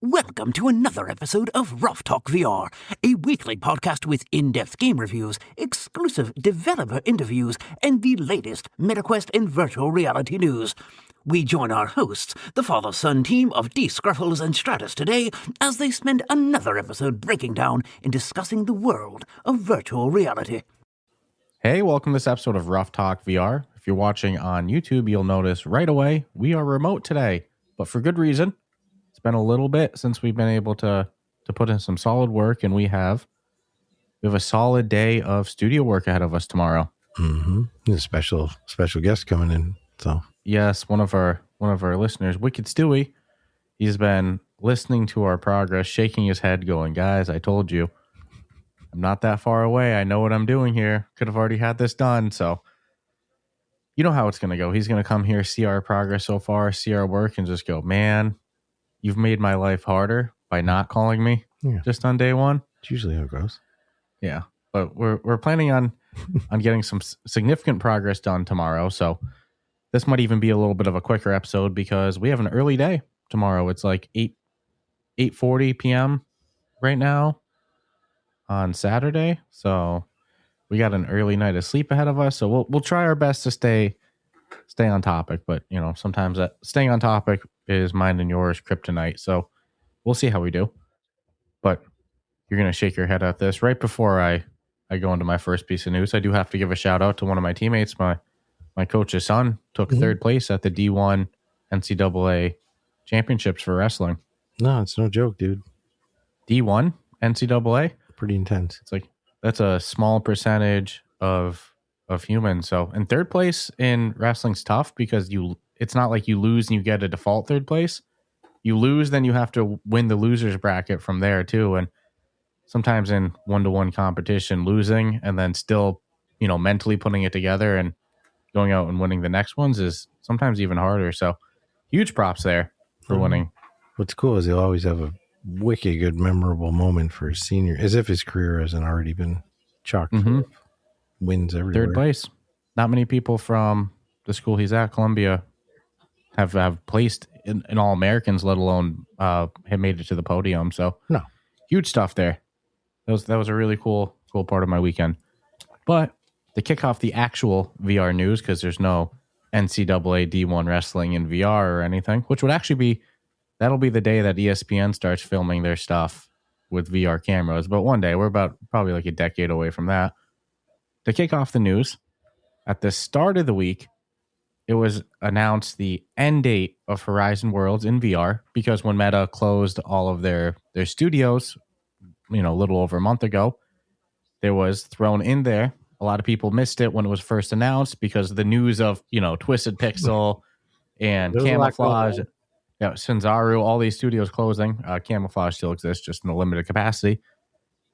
Welcome to another episode of Ruff Talk VR, a weekly podcast with in-depth game reviews, exclusive developer interviews, and the latest MetaQuest and virtual reality news. We join our hosts, the father-son team of D. Scruffles and Stratus today, as they spend another episode breaking down and discussing the world of virtual reality. Hey, welcome to this episode of Ruff Talk VR. If you're watching on YouTube, you'll notice right away we are remote today, but for good reason. It's been a little bit since we've been able to put in some solid work, and we have a solid day of studio work ahead of us tomorrow. Mm-hmm. A special guest coming in. So yes, one of our listeners, Wicked Stewie, he's been listening to our progress, shaking his head, going, "Guys, I told you, I'm not that far away. I know what I'm doing here. Could have already had this done." So you know how it's going to go. He's going to come here, see our progress so far, see our work, and just go, "Man, you've made my life harder by not calling me just on day one." It's usually how it goes. Yeah, but we're planning on getting some significant progress done tomorrow. So this might even be a little bit of a quicker episode because we have an early day tomorrow. It's like 8:40 p.m. right now on Saturday. So we got an early night of sleep ahead of us. So we'll try our best to stay on topic. But you know, sometimes that staying on topic is mine and yours kryptonite. So we'll see how we do. But you're gonna shake your head at this. Right before I go into my first piece of news, I do have to give a shout out to one of my teammates. My coach's son took third place at the D1 NCAA championships for wrestling. No, it's no joke, dude. D1 NCAA? Pretty intense. It's like, that's a small percentage of humans. So, and third place in wrestling's tough because it's not like you lose and you get a default third place. You lose, then you have to win the losers bracket from there too. And sometimes in one-to-one competition, losing and then still, mentally putting it together and going out and winning the next ones is sometimes even harder. So huge props there for winning. What's cool is he'll always have a wicked good memorable moment for his senior, as if his career hasn't already been chock full of wins everywhere. Third place. Not many people from the school he's at, Columbia, have placed in all Americans, let alone have made it to the podium. So no, huge stuff there. That was a really cool part of my weekend. But to kick off the actual VR news, because there's no NCAA D1 wrestling in VR or anything, which would actually that'll be the day that ESPN starts filming their stuff with VR cameras. But one day, we're about probably like a decade away from that. To kick off the news, at the start of the week, it was announced the end date of Horizon Worlds in VR, because when Meta closed all of their studios, a little over a month ago, there was thrown in there. A lot of people missed it when it was first announced because of the news of, Twisted Pixel and Camouflage. Sanzaru, all these studios closing. Camouflage still exists, just in a limited capacity.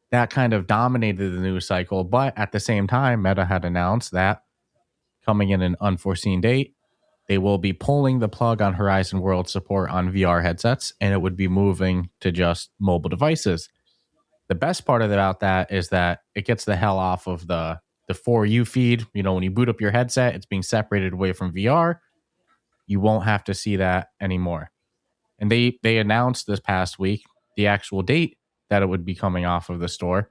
That kind of dominated the news cycle. But at the same time, Meta had announced that coming in an unforeseen date, they will be pulling the plug on Horizon World support on VR headsets, and it would be moving to just mobile devices. The best part about that is that it gets the hell off of the For You feed. When you boot up your headset, it's being separated away from VR. You won't have to see that anymore. And they announced this past week the actual date that it would be coming off of the store,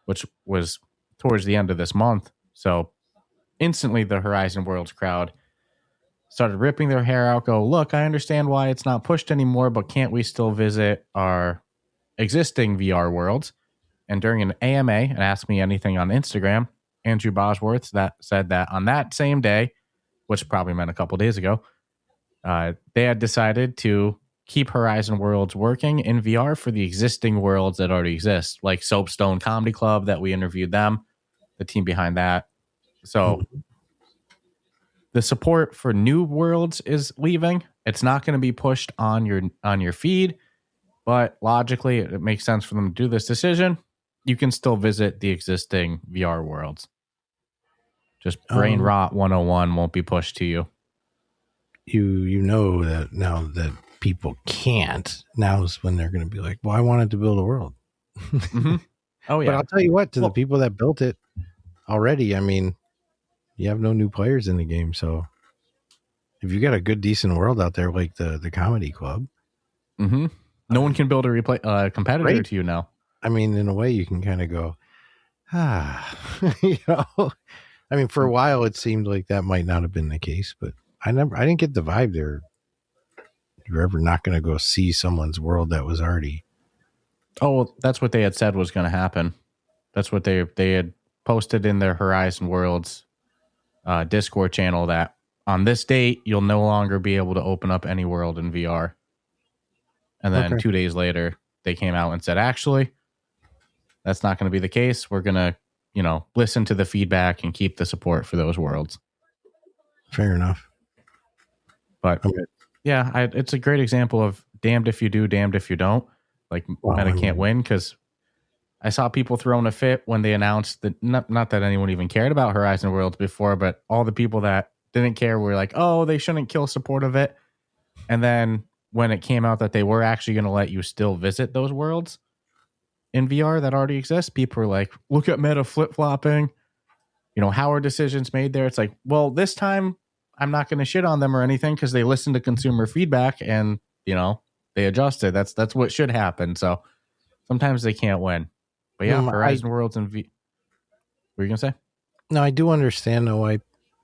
which was towards the end of this month. So instantly the Horizon Worlds crowd started ripping their hair out, go, "Look, I understand why it's not pushed anymore, but can't we still visit our existing VR worlds?" And during an AMA, and Ask Me Anything on Instagram, Andrew Bosworth said that on that same day, which probably meant a couple days ago, they had decided to keep Horizon Worlds working in VR for the existing worlds that already exist, like Soapstone Comedy Club that we interviewed them, the team behind that. So the support for new worlds is leaving. It's not going to be pushed on your feed, but logically it makes sense for them to do this decision. You can still visit the existing VR worlds. Just brain rot 101 won't be pushed to you. You know that now that people can't, now is when they're going to be like, "Well, I wanted to build a world." Oh yeah. But I'll tell you what, the people that built it already, I mean, you have no new players in the game. So if you got a good, decent world out there, like the comedy club, No one can build a competitor Right. to you now. I mean, in a way, you can kind of go, you know. I mean, for a while, it seemed like that might not have been the case, but I didn't get the vibe there. You're ever not going to go see someone's world that was already. Oh, well, that's what they had said was going to happen. That's what they had posted in their Horizon Worlds Discord channel, that on this date, you'll no longer be able to open up any world in VR. And then 2 days later, they came out and said, actually, that's not going to be the case. We're going to, listen to the feedback and keep the support for those worlds. Fair enough. But yeah, it's a great example of damned if you do, damned if you don't. Like, Meta can't win, because I saw people throwing a fit when they announced that, not that anyone even cared about Horizon Worlds before, but all the people that didn't care were like, oh, they shouldn't kill support of it. And then when it came out that they were actually going to let you still visit those worlds in VR that already exist, people were like, look at Meta flip-flopping. How are decisions made there? It's like, well, this time I'm not going to shit on them or anything, because they listened to consumer feedback and, they adjusted. That's what should happen. So sometimes they can't win. But yeah, Horizon Worlds and what were you going to say? No, I do understand though why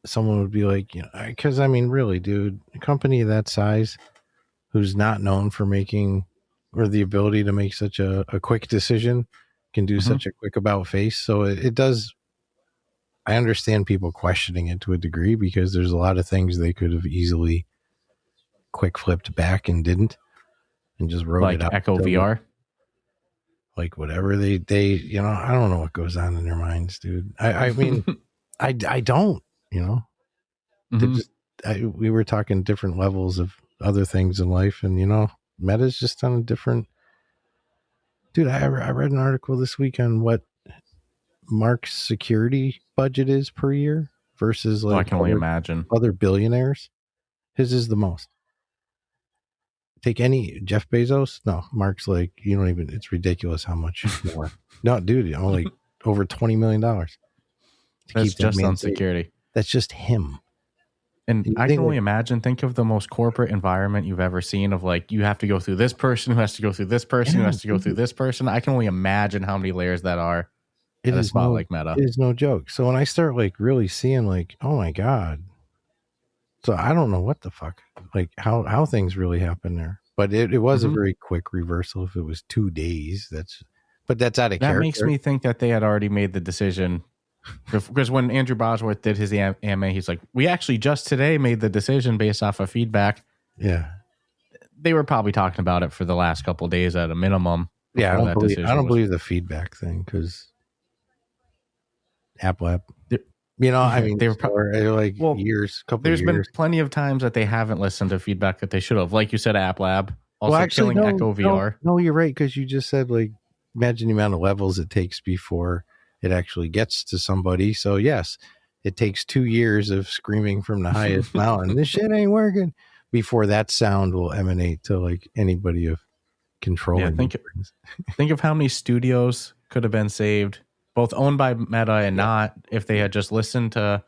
someone would be like, because I mean, really, dude, a company of that size who's not known for making or the ability to make such a quick decision can do such a quick about face. So it does. I understand people questioning it to a degree, because there's a lot of things they could have easily quick flipped back and didn't, and just wrote it out. Echo VR. Like whatever they I don't know what goes on in their minds, dude. I mean, I don't, we were talking different levels of other things in life, and Meta's just on a different. Dude, I read an article this week on what Mark's security budget is per year versus like I can only imagine other billionaires. His is the most. Take any Jeff Bezos. No, Mark's like, it's ridiculous how much more. No, dude, only over $20 million. That's just on security. That's just him. And I can only imagine, think of the most corporate environment you've ever seen, of like, you have to go through this person who has to go through this person who has to go through this person. I can only imagine how many layers that are in a spot like Meta. It is no joke. So when I start like really seeing like, oh my God. So I don't know what the fuck, like how things really happen there. But it was a very quick reversal. If it was 2 days, that's out of character. That makes me think that they had already made the decision. Because when Andrew Bosworth did his AMA, he's like, we actually just today made the decision based off of feedback. Yeah. They were probably talking about it for the last couple of days at a minimum. Yeah, I don't believe the feedback thing, because Apple app. I mean, they were like years, There's been plenty of times that they haven't listened to feedback that they should have. Like you said, App Lab. Also killing Echo VR. No, you're right, because you just said, like, imagine the amount of levels it takes before it actually gets to somebody. So, yes, it takes 2 years of screaming from the highest mountain, this shit ain't working, before that sound will emanate to, like, anybody of controlling. Yeah, think of how many studios could have been saved, both owned by Meta and not, if they had just listened to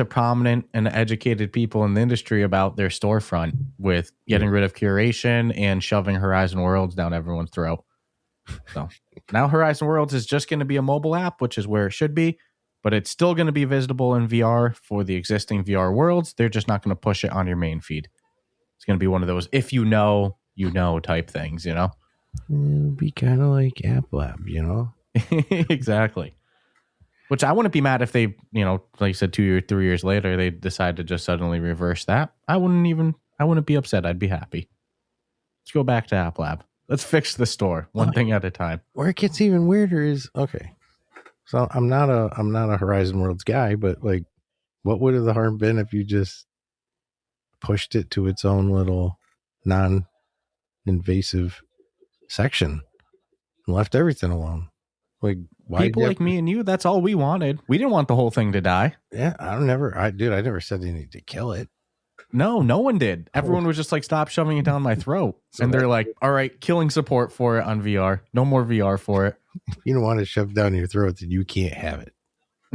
prominent and educated people in the industry about their storefront, with getting rid of curation and shoving Horizon Worlds down everyone's throat. So now Horizon Worlds is just going to be a mobile app, which is where it should be, but it's still going to be visible in VR for the existing VR worlds. They're just not going to push it on your main feed. It's going to be one of those, if you know type things, It'll be kind of like App Lab, Exactly. Which I wouldn't be mad if they, like you said, 2 or 3 years later, they decide to just suddenly reverse that. I wouldn't be upset. I'd be happy. Let's go back to App Lab. Let's fix the store one thing at a time. Where it gets even weirder is, okay, so I'm not a Horizon Worlds guy, but like, what would have the harm been if you just pushed it to its own little non-invasive section and left everything alone? Like, people like me and you, that's all we wanted. We didn't want the whole thing to die. Yeah, I never said they need to kill it. No one did. Everyone was just like, stop shoving it down my throat. So and they're like, all right, killing support for it on VR. No more VR for it. You don't want to shove down your throat, then you can't have it.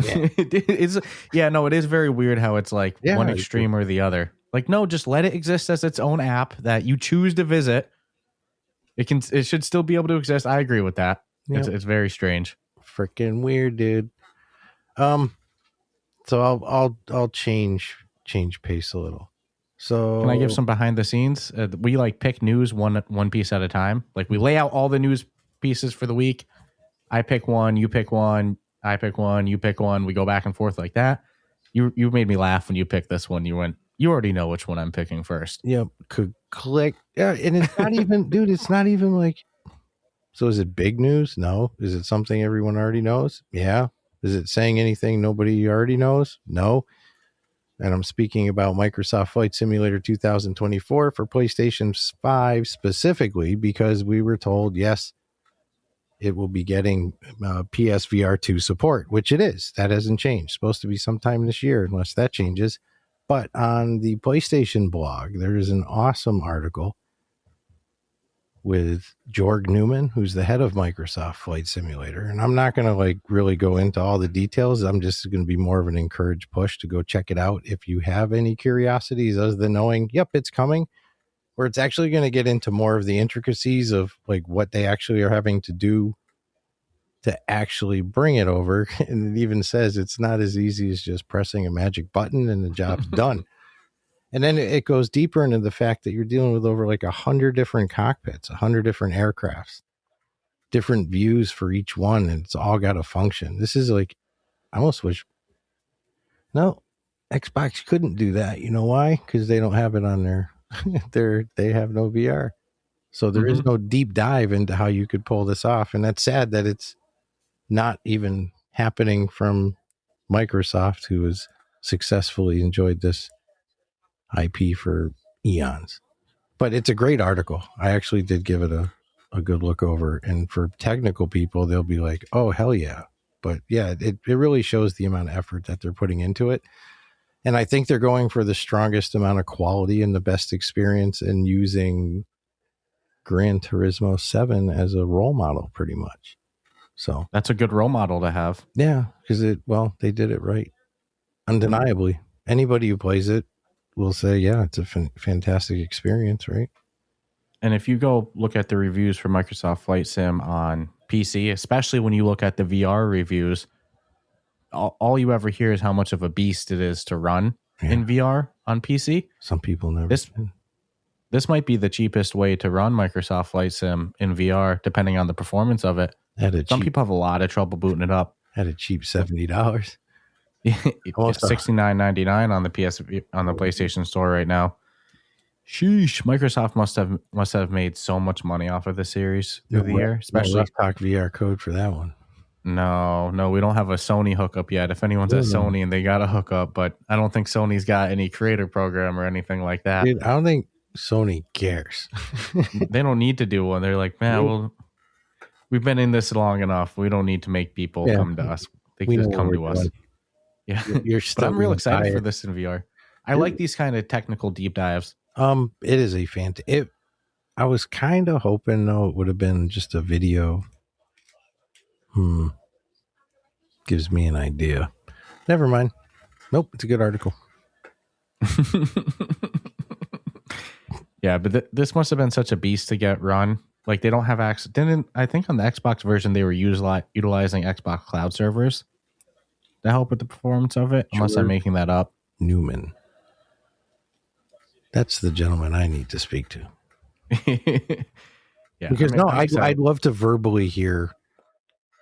Yeah. It is very weird how it's like one extreme or the other. Like, no, just let it exist as its own app that you choose to visit. It should still be able to exist. I agree with that. Yep. It's very strange. Freaking weird, dude. So I'll change pace a little. So can I give some behind the scenes? We like pick news one piece at a time. Like we lay out all the news pieces for the week. I pick one, you pick one, I pick one, you pick one. We go back and forth like that. You made me laugh when you picked this one. You already know which one I'm picking first. Yep. Could click. Yeah, and it's not even, dude. It's not even like. So is it big news? No. Is it something everyone already knows? Yeah. Is it saying anything nobody already knows? No. And I'm speaking about Microsoft Flight Simulator 2024 for PlayStation 5 specifically because we were told, yes, it will be getting PSVR2 support, which it is. That hasn't changed. Supposed to be sometime this year unless that changes. But on the PlayStation blog, there is an awesome article with Jorg Newman, who's the head of Microsoft Flight Simulator. And I'm not going to like really go into all the details. I'm just going to be more of an encouraged push to go check it out. If you have any curiosities other than knowing, yep, it's coming, where it's actually going to get into more of the intricacies of like what they actually are having to do to actually bring it over. And it even says it's not as easy as just pressing a magic button and the job's done. And then it goes deeper into the fact that you're dealing with over like 100 different cockpits, 100 different aircrafts, different views for each one, and it's all got a function. This is like, I almost wish, no, Xbox couldn't do that. You know why? Because they don't have it on their, they have no VR. So there is no deep dive into how you could pull this off. And that's sad that it's not even happening from Microsoft, who has successfully enjoyed this IP for eons. But it's a great article. I actually did give it a good look over. And for technical people, they'll be like, oh, hell yeah. But yeah, it really shows the amount of effort that they're putting into it. And I think they're going for the strongest amount of quality and the best experience in using Gran Turismo 7 as a role model pretty much. So that's a good role model to have. Yeah, because they did it right. Undeniably. Anybody who plays it will say, yeah, it's a fantastic experience, right? And if you go look at the reviews for Microsoft Flight Sim on PC, especially when you look at the VR reviews, all you ever hear is how much of a beast it is to run in VR on PC. Some people never. This might be the cheapest way to run Microsoft Flight Sim in VR, depending on the performance of it. Some people have a lot of trouble booting it up. At a cheap $70. It's $69.99 on the PlayStation Store right now. Sheesh! Microsoft must have made so much money off of the series through the year, especially Ruff Talk VR code for that one. No, we don't have a Sony hookup yet. If anyone's at Sony and they got a hookup, but I don't think Sony's got any creator program or anything like that. Dude, I don't think Sony cares. They don't need to do one. They're like, man, we've been in this long enough. We don't need to make people come to us. They can just come to us. Yeah, but I'm real excited for this in VR. I like these kind of technical deep dives. It is a fantastic. I was kind of hoping though it would have been just a video. Gives me an idea. Never mind. Nope, it's a good article. Yeah, but this must have been such a beast to get run. Like they don't have access. I think on the Xbox version they were utilizing Xbox cloud servers to help with the performance of it. Unless I'm making that up. Newman. That's the gentleman I need to speak to. Yeah, because I'd love to verbally hear.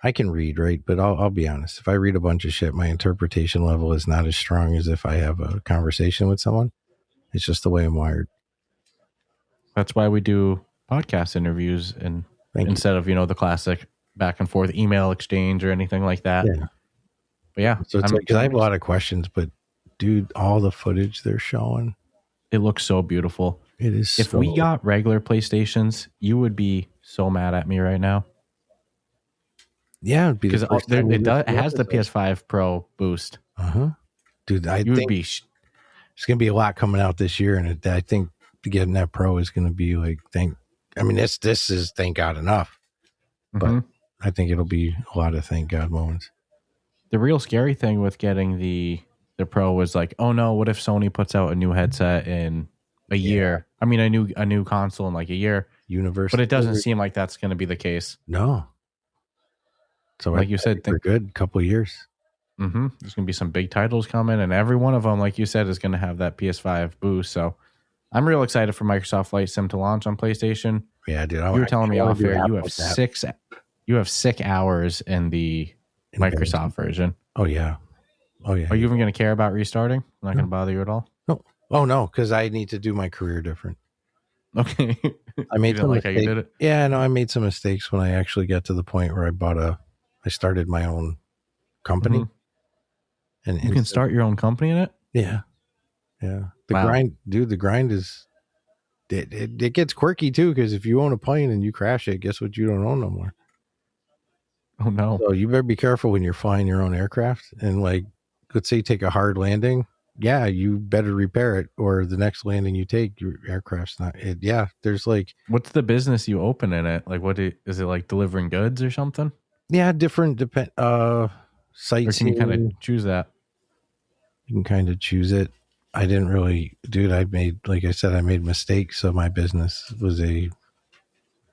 I can read, right? But I'll be honest. If I read a bunch of shit, my interpretation level is not as strong as if I have a conversation with someone. It's just the way I'm wired. That's why we do podcast interviews instead of, the classic back and forth email exchange or anything like that. Yeah. But yeah. So it's because I have a lot of questions, but dude, all the footage they're showing. It looks so beautiful. It is. If we got regular PlayStations, you would be so mad at me right now. Yeah, it'd be because it has the PS5 Pro boost. Dude, I think there's going to be a lot coming out this year, and I think getting that Pro is going to be like this is thank God enough, but I think it'll be a lot of thank God moments. The real scary thing with getting the Pro was like, oh no, what if Sony puts out a new headset in a year? I mean, a new console in like a year, universal. But it doesn't seem like that's going to be the case. No. So like you said, we're good. Couple of years. There's going to be some big titles coming, and every one of them, like you said, is going to have that PS5 boost. So I'm real excited for Microsoft Flight Sim to launch on PlayStation. Yeah, dude. You were telling me off air you have 6 hours in the Microsoft version. Oh yeah. Are you even going to care about restarting? I'm not going to bother you at all. No. Oh no, because I need to do my career different. Okay. I made some like how you did it. Yeah, no, I made some mistakes when I actually got to the point where I started my own company. And you can start your own company in it? Yeah. Yeah. The grind is it gets quirky too, because if you own a plane and you crash it, guess what? You don't own no more. Oh no. So you better be careful when you're flying your own aircraft. And like, let's say you take a hard landing. Yeah, you better repair it, or the next landing you take, your aircraft's not it. Yeah, there's like, what's the business you open in it? Like, is it like delivering goods or something? Yeah, different sites. Or can you kind of choose that? You can kind of choose it. I didn't really, dude. Like I said, I made mistakes. So my business was a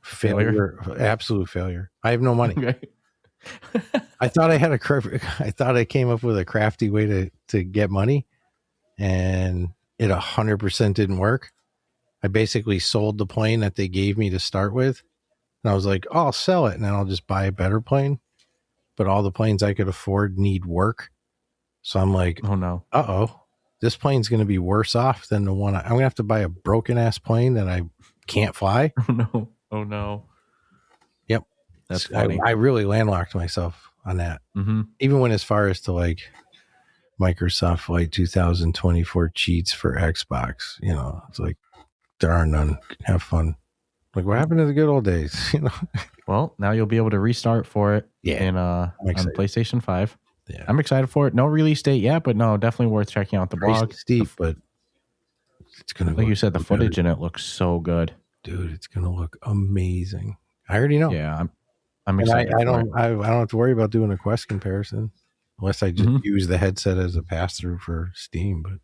failure, absolute failure. I have no money. Okay. I thought I came up with a crafty way to get money, and it 100% didn't work. I basically sold the plane that they gave me to start with. And I was like, oh, I'll sell it and then I'll just buy a better plane. But all the planes I could afford need work. So I'm like, oh no. This plane's going to be worse off than the one. I'm going to have to buy a broken ass plane that I can't fly. Oh no. Yep. That's funny. I really landlocked myself on that. Even when as far as to like Microsoft Flight 2024 cheats for Xbox, it's like, there are none. Have fun. Like, what happened to the good old days? Well, now you'll be able to restart for it on PlayStation 5. Yeah, I'm excited for it. No release date yet, but no, definitely worth checking out the blog. Steep, but it's gonna. Like you said, the footage in it looks so good, dude. It's gonna look amazing. I already know. Yeah, I'm excited. I don't have to worry about doing a Quest comparison unless I just use the headset as a pass through for Steam. But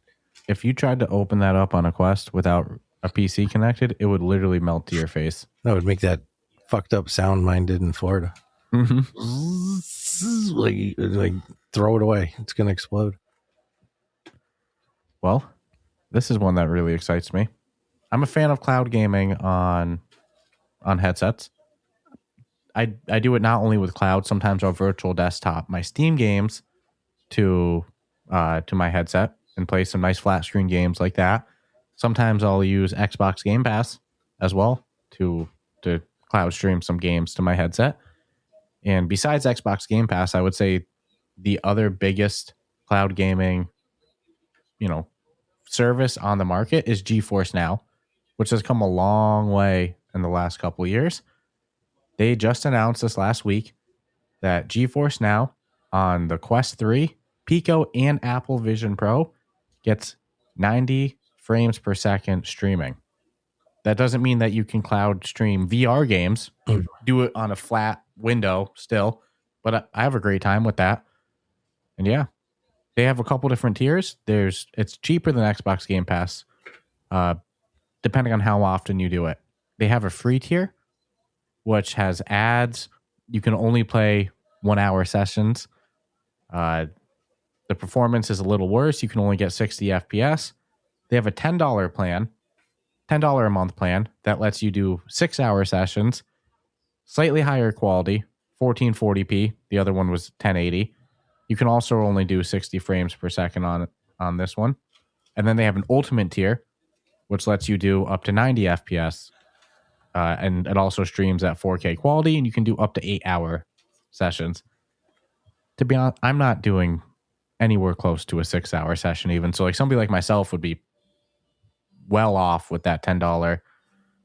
if you tried to open that up on a Quest without a PC connected, it would literally melt to your face. That would make that fucked up sound mine did in Florida. Like throw it away. It's going to explode. Well, this is one that really excites me. I'm a fan of cloud gaming on headsets. I do it not only with cloud, sometimes on virtual desktop. My Steam games to my headset and play some nice flat screen games like that. Sometimes I'll use Xbox Game Pass as well to cloud stream some games to my headset. And besides Xbox Game Pass, I would say the other biggest cloud gaming, service on the market is GeForce Now, which has come a long way in the last couple of years. They just announced this last week that GeForce Now on the Quest 3, Pico, and Apple Vision Pro gets 90 frames per second streaming. That doesn't mean that you can cloud stream VR games. Do it on a flat window still, but I have a great time with that. And yeah, they have a couple different tiers. It's cheaper than Xbox Game Pass, depending on how often you do it. They have a free tier, which has ads. You can only play 1 hour sessions. The performance is a little worse. You can only get 60 FPS. They have a $10 plan, $10 a month plan that lets you do 6 hour sessions, slightly higher quality, 1440p. The other one was 1080. You can also only do 60 frames per second on this one. And then they have an ultimate tier, which lets you do up to 90 FPS. And it also streams at 4K quality, and you can do up to 8 hour sessions. To be honest, I'm not doing anywhere close to a 6 hour session even. So like somebody like myself would be well off with that $10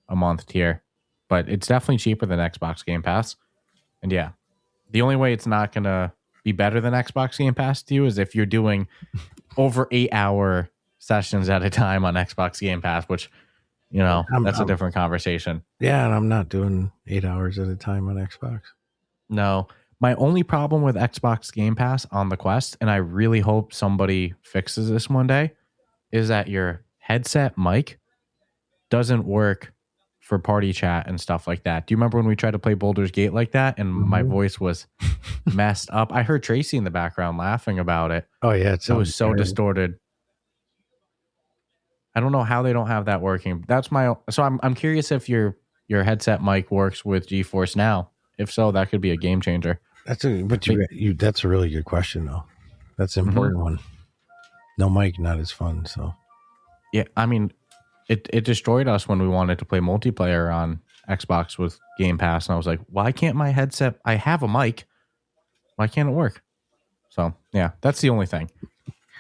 a month tier, but it's definitely cheaper than Xbox Game Pass. And yeah, the only way it's not going to be better than Xbox Game Pass to you is if you're doing over 8 hour sessions at a time on Xbox Game Pass, which, that's a different conversation. Yeah. And I'm not doing 8 hours at a time on Xbox. No, my only problem with Xbox Game Pass on the Quest, and I really hope somebody fixes this one day, is that your headset mic doesn't work for party chat and stuff like that. Do you remember when we tried to play Baldur's Gate like that and my voice was messed up? I heard Tracy in the background laughing about it. Oh yeah, it was so distorted. I don't know how they don't have that working. I'm curious if your headset mic works with GeForce Now. If so, that could be a game changer. That's a really good question though. That's an important one. No mic, not as fun. So yeah, I mean, it destroyed us when we wanted to play multiplayer on Xbox with Game Pass, and I was like, why can't my headset? I have a mic. Why can't it work? So yeah, that's the only thing.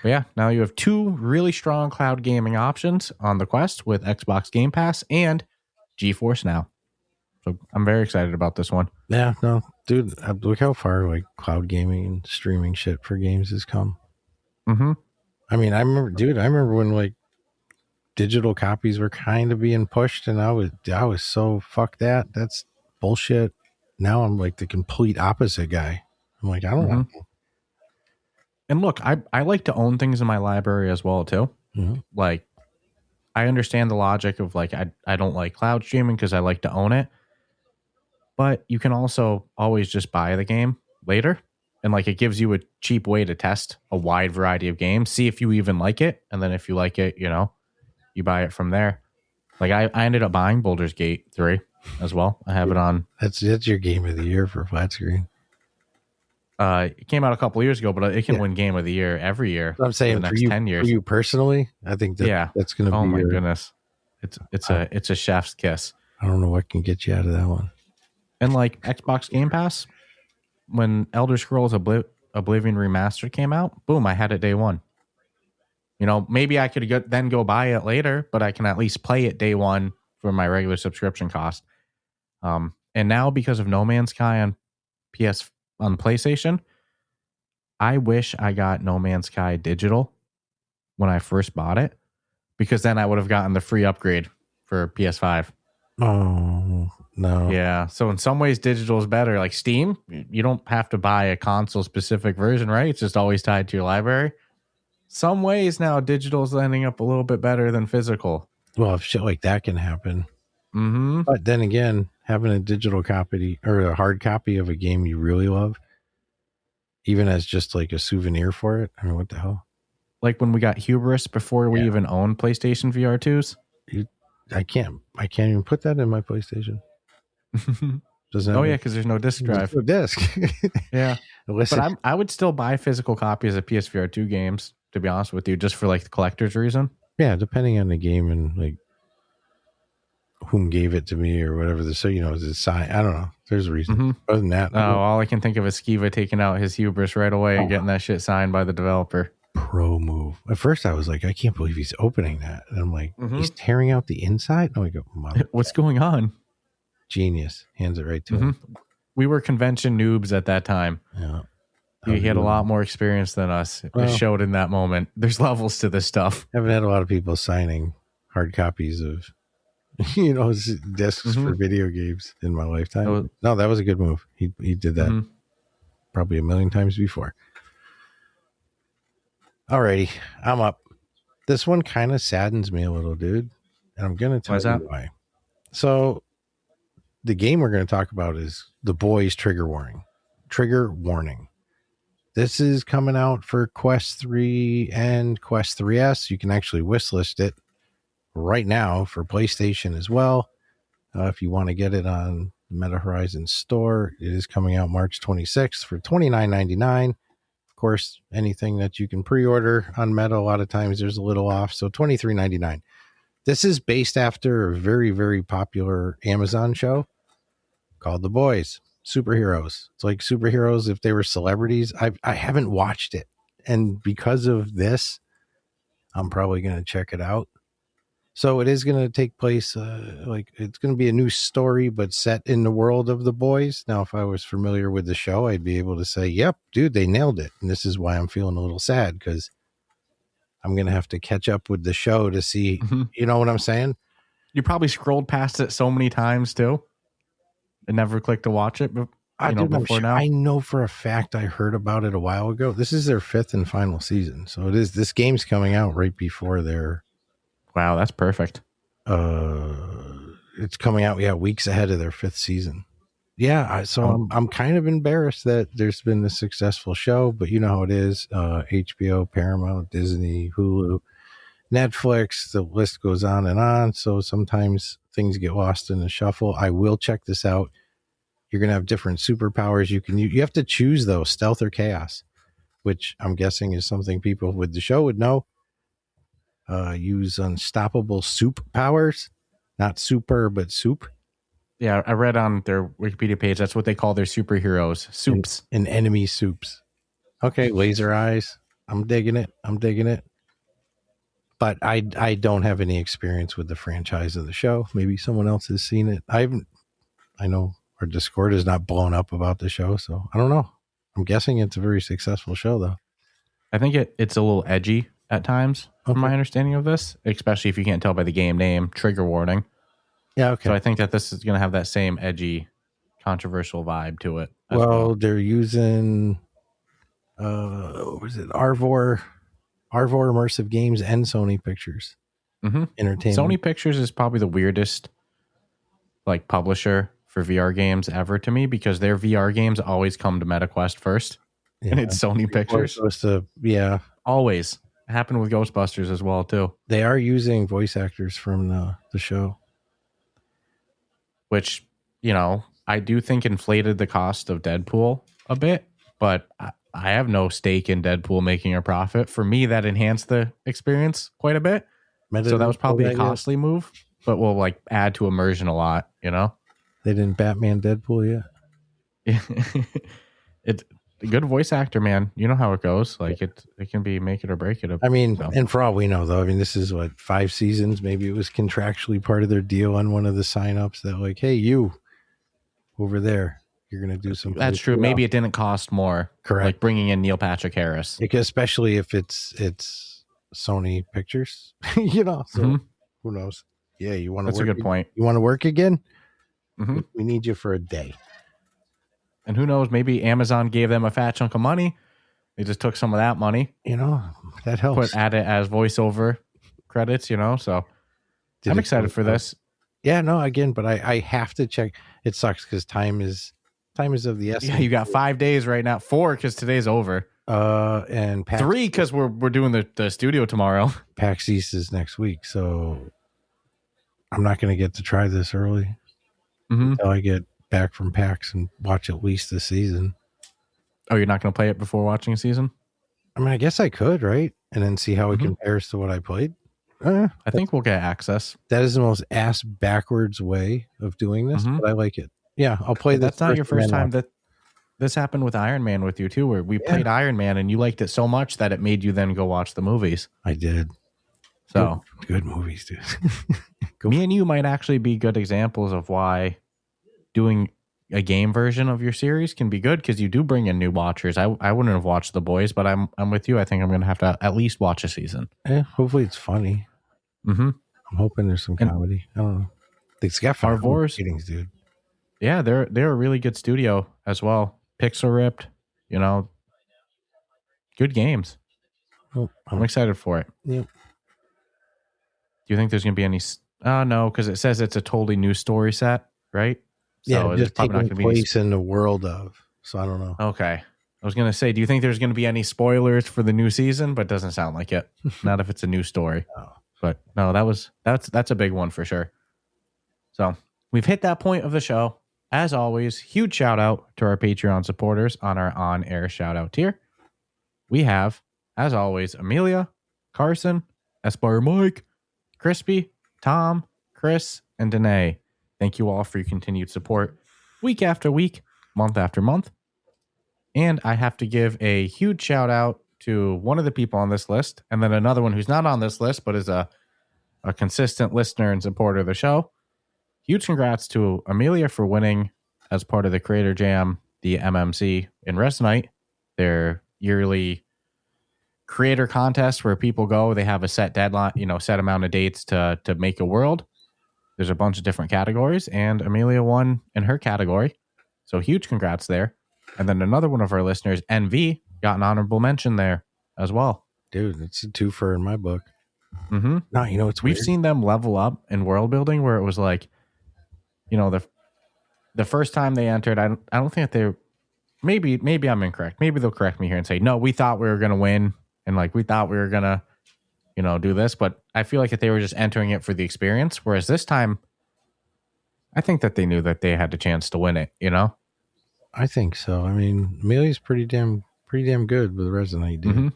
But yeah, now you have 2 really strong cloud gaming options on the Quest with Xbox Game Pass and GeForce Now. So I'm very excited about this one. Yeah, no, dude, look how far like cloud gaming and streaming shit for games has come. I mean, I remember when like digital copies were kind of being pushed, and I was so fuck that. That's bullshit. Now I'm like the complete opposite guy. I'm like, I don't want to. And look, I like to own things in my library as well too. Like, I understand the logic of like I don't like cloud streaming because I like to own it, but you can also always just buy the game later, and like it gives you a cheap way to test a wide variety of games, see if you even like it, and then if you like it, you buy it from there. Like I ended up buying Baldur's Gate 3 as well. I have it on. That's your game of the year for flat screen. It came out a couple years ago, but it can win game of the year every year. I'm saying for the next 10 years. For you personally, I think that's going to be. Oh my goodness, it's a chef's kiss. I don't know what can get you out of that one. And like Xbox Game Pass, when Elder Scrolls Oblivion Remastered came out, boom, I had it day one. Maybe I could then go buy it later, but I can at least play it day one for my regular subscription cost. And now because of No Man's Sky on PlayStation, I wish I got No Man's Sky digital when I first bought it, because then I would have gotten the free upgrade for PS5. Oh, no. Yeah. So in some ways, digital is better. Like Steam, you don't have to buy a console specific version, right? It's just always tied to your library. Some ways now, digital is ending up a little bit better than physical. Well, if shit like that can happen. But then again, having a digital copy or a hard copy of a game you really love, even as just like a souvenir for it, I mean, what the hell? Like when we got Hubris before we even owned PlayStation VR2s. I can't even put that in my PlayStation. Because there's no disc drive. There's no disc. Yeah. But I would still buy physical copies of PSVR2 games, to be honest with you, just for like the collector's reason. Yeah, depending on the game and like whom gave it to me or whatever. Is it signed? I don't know. There's a reason. Other than that, all I can think of is Skiva taking out his Hubris right away and getting that shit signed by the developer. Pro move. At first, I was like, I can't believe he's opening that, and I'm like, he's tearing out the inside. No, I go, what's going on? Genius. Hands it right to him. We were convention noobs at that time. Yeah. He had a lot more experience than us. It showed in that moment. There's levels to this stuff. I haven't had a lot of people signing hard copies of, discs for video games in my lifetime. No, that was a good move. He did that probably a million times before. Alrighty, I'm up. This one kind of saddens me a little, dude. And I'm going to tell you why. So the game we're going to talk about is The Boys Trigger Warning. Trigger Warning. This is coming out for Quest 3 and Quest 3S. You can actually wishlist it right now for PlayStation as well. If you want to get it on the Meta Horizon store, it is coming out March 26th for $29.99. Of course, anything that you can pre-order on Meta, a lot of times there's a little off. So $23.99. This is based after a very, very popular Amazon show called The Boys. Superheroes. It's like superheroes if they were celebrities. I haven't watched it, and because of this, I'm probably going to check it out. So it is going to take place it's going to be a new story, but set in the world of The Boys. Now, if I was familiar with the show, I'd be able to say, yep, dude, they nailed it. And this is why I'm feeling a little sad, because I'm going to have to catch up with the show to see, you know what I'm saying? You probably scrolled past it so many times too. And never clicked to watch it, but before now. I know for a fact I heard about it a while ago. This is their 5th and final season, so it is. This game's coming out right before their. Wow, that's perfect. it's coming out, weeks ahead of their 5th season. Yeah, so I'm kind of embarrassed that there's been a successful show, but you know how it is. HBO, Paramount, Disney, Hulu, Netflix, the list goes on and on. So sometimes things get lost in the shuffle. I will check this out. You're going to have different superpowers you can use. You have to choose, though, stealth or chaos, which I'm guessing is something people with the show would know. Use unstoppable soup powers, not super, but soup. Yeah, I read on their Wikipedia page, that's what they call their superheroes, soups. And enemy soups. Okay, laser eyes. I'm digging it. But I don't have any experience with the franchise of the show. Maybe someone else has seen it. I know our Discord is not blown up about the show, so I don't know. I'm guessing it's a very successful show, though. I think it's a little edgy at times, from my understanding of this, especially if you can't tell by the game name, trigger warning. Yeah, okay. So I think that this is going to have that same edgy, controversial vibe to it. Well, they're using, what was it, Arvor Immersive Games and Sony Pictures Entertainment. Sony Pictures is probably the weirdest like publisher for VR games ever to me, because their VR games always come to MetaQuest first, and it's Sony Pictures. Always. It happened with Ghostbusters as well too. They are using voice actors from the show, which, you know, I do think inflated the cost of Deadpool a bit, but I have no stake in Deadpool making a profit. For me, that enhanced the experience quite a bit. So that was probably a costly move, but will like add to immersion a lot, you know? They didn't Batman Deadpool yet. It's a good voice actor, man. You know how it goes. Like it can be make it or break it. I mean, and for all we know, though, I mean, this is what, 5 seasons. Maybe it was contractually part of their deal on one of the signups that, like, hey, you over there, you're going to do something. That's true. Maybe it didn't cost more. Correct. Like bringing in Neil Patrick Harris, because especially if it's Sony Pictures, you know. So who knows? Yeah, you want to. That's a good point. You want to work again? We need you for a day. And who knows? Maybe Amazon gave them a fat chunk of money. They just took some of that money. You know, that helps. Add it as voiceover credits, you know. So I'm excited for this. Yeah, no, again, but I have to check. It sucks because time is of the essence. Yeah, you got 5 days right now. 4 because today's over. And 3 because we're doing the studio tomorrow. PAX East is next week, so I'm not going to get to try this early until I get back from PAX and watch at least the season. Oh, you're not going to play it before watching a season? I mean, I guess I could, right? And then see how it compares to what I played. I think we'll get access. That is the most ass backwards way of doing this, but I like it. Yeah, I'll play this. That's not your first time that this happened with Iron Man with you too, where we played Iron Man and you liked it so much that it made you then go watch the movies. I did. So good movies, dude. Me and you might actually be good examples of why doing a game version of your series can be good, because you do bring in new watchers. I wouldn't have watched The Boys, but I'm with you. I think I'm going to have to at least watch a season. Yeah, hopefully it's funny. I'm hoping there's some comedy. I don't know. It's got fun ratings, dude. Yeah, they're a really good studio as well. Pixel ripped, you know, good games. Oh, I'm excited for it. Yep. Do you think there's going to be any? No, because it says it's a totally new story set, right? So yeah, just taking place in the world of. So I don't know. Okay. I was going to say, do you think there's going to be any spoilers for the new season? But it doesn't sound like it. Not if it's a new story. No. But no, that's a big one for sure. So we've hit that point of the show. As always, huge shout out to our Patreon supporters on our on-air shout out tier. We have, as always, Amelia, Carson, Aspire Mike, Crispy, Tom, Chris, and Danae. Thank you all for your continued support week after week, month after month. And I have to give a huge shout out to one of the people on this list, and then another one who's not on this list, but is a consistent listener and supporter of the show. Huge congrats to Amelia for winning as part of the Creator Jam, the MMC in Resonite, their yearly creator contest where people go. They have a set deadline, set amount of dates to make a world. There's a bunch of different categories, and Amelia won in her category. So huge congrats there. And then another one of our listeners, NV, got an honorable mention there as well. Dude, it's a twofer in my book. No, it's We've weird. seen them level up in world building where it was like, the first time they entered, I don't think that they. Maybe I'm incorrect. Maybe they'll correct me here and say, no, we thought we were gonna win, and like we thought we were gonna, do this. But I feel like that they were just entering it for the experience. Whereas this time, I think that they knew that they had the chance to win it. I think so. I mean, Amelia's pretty damn good with Resident Evil. Mm-hmm.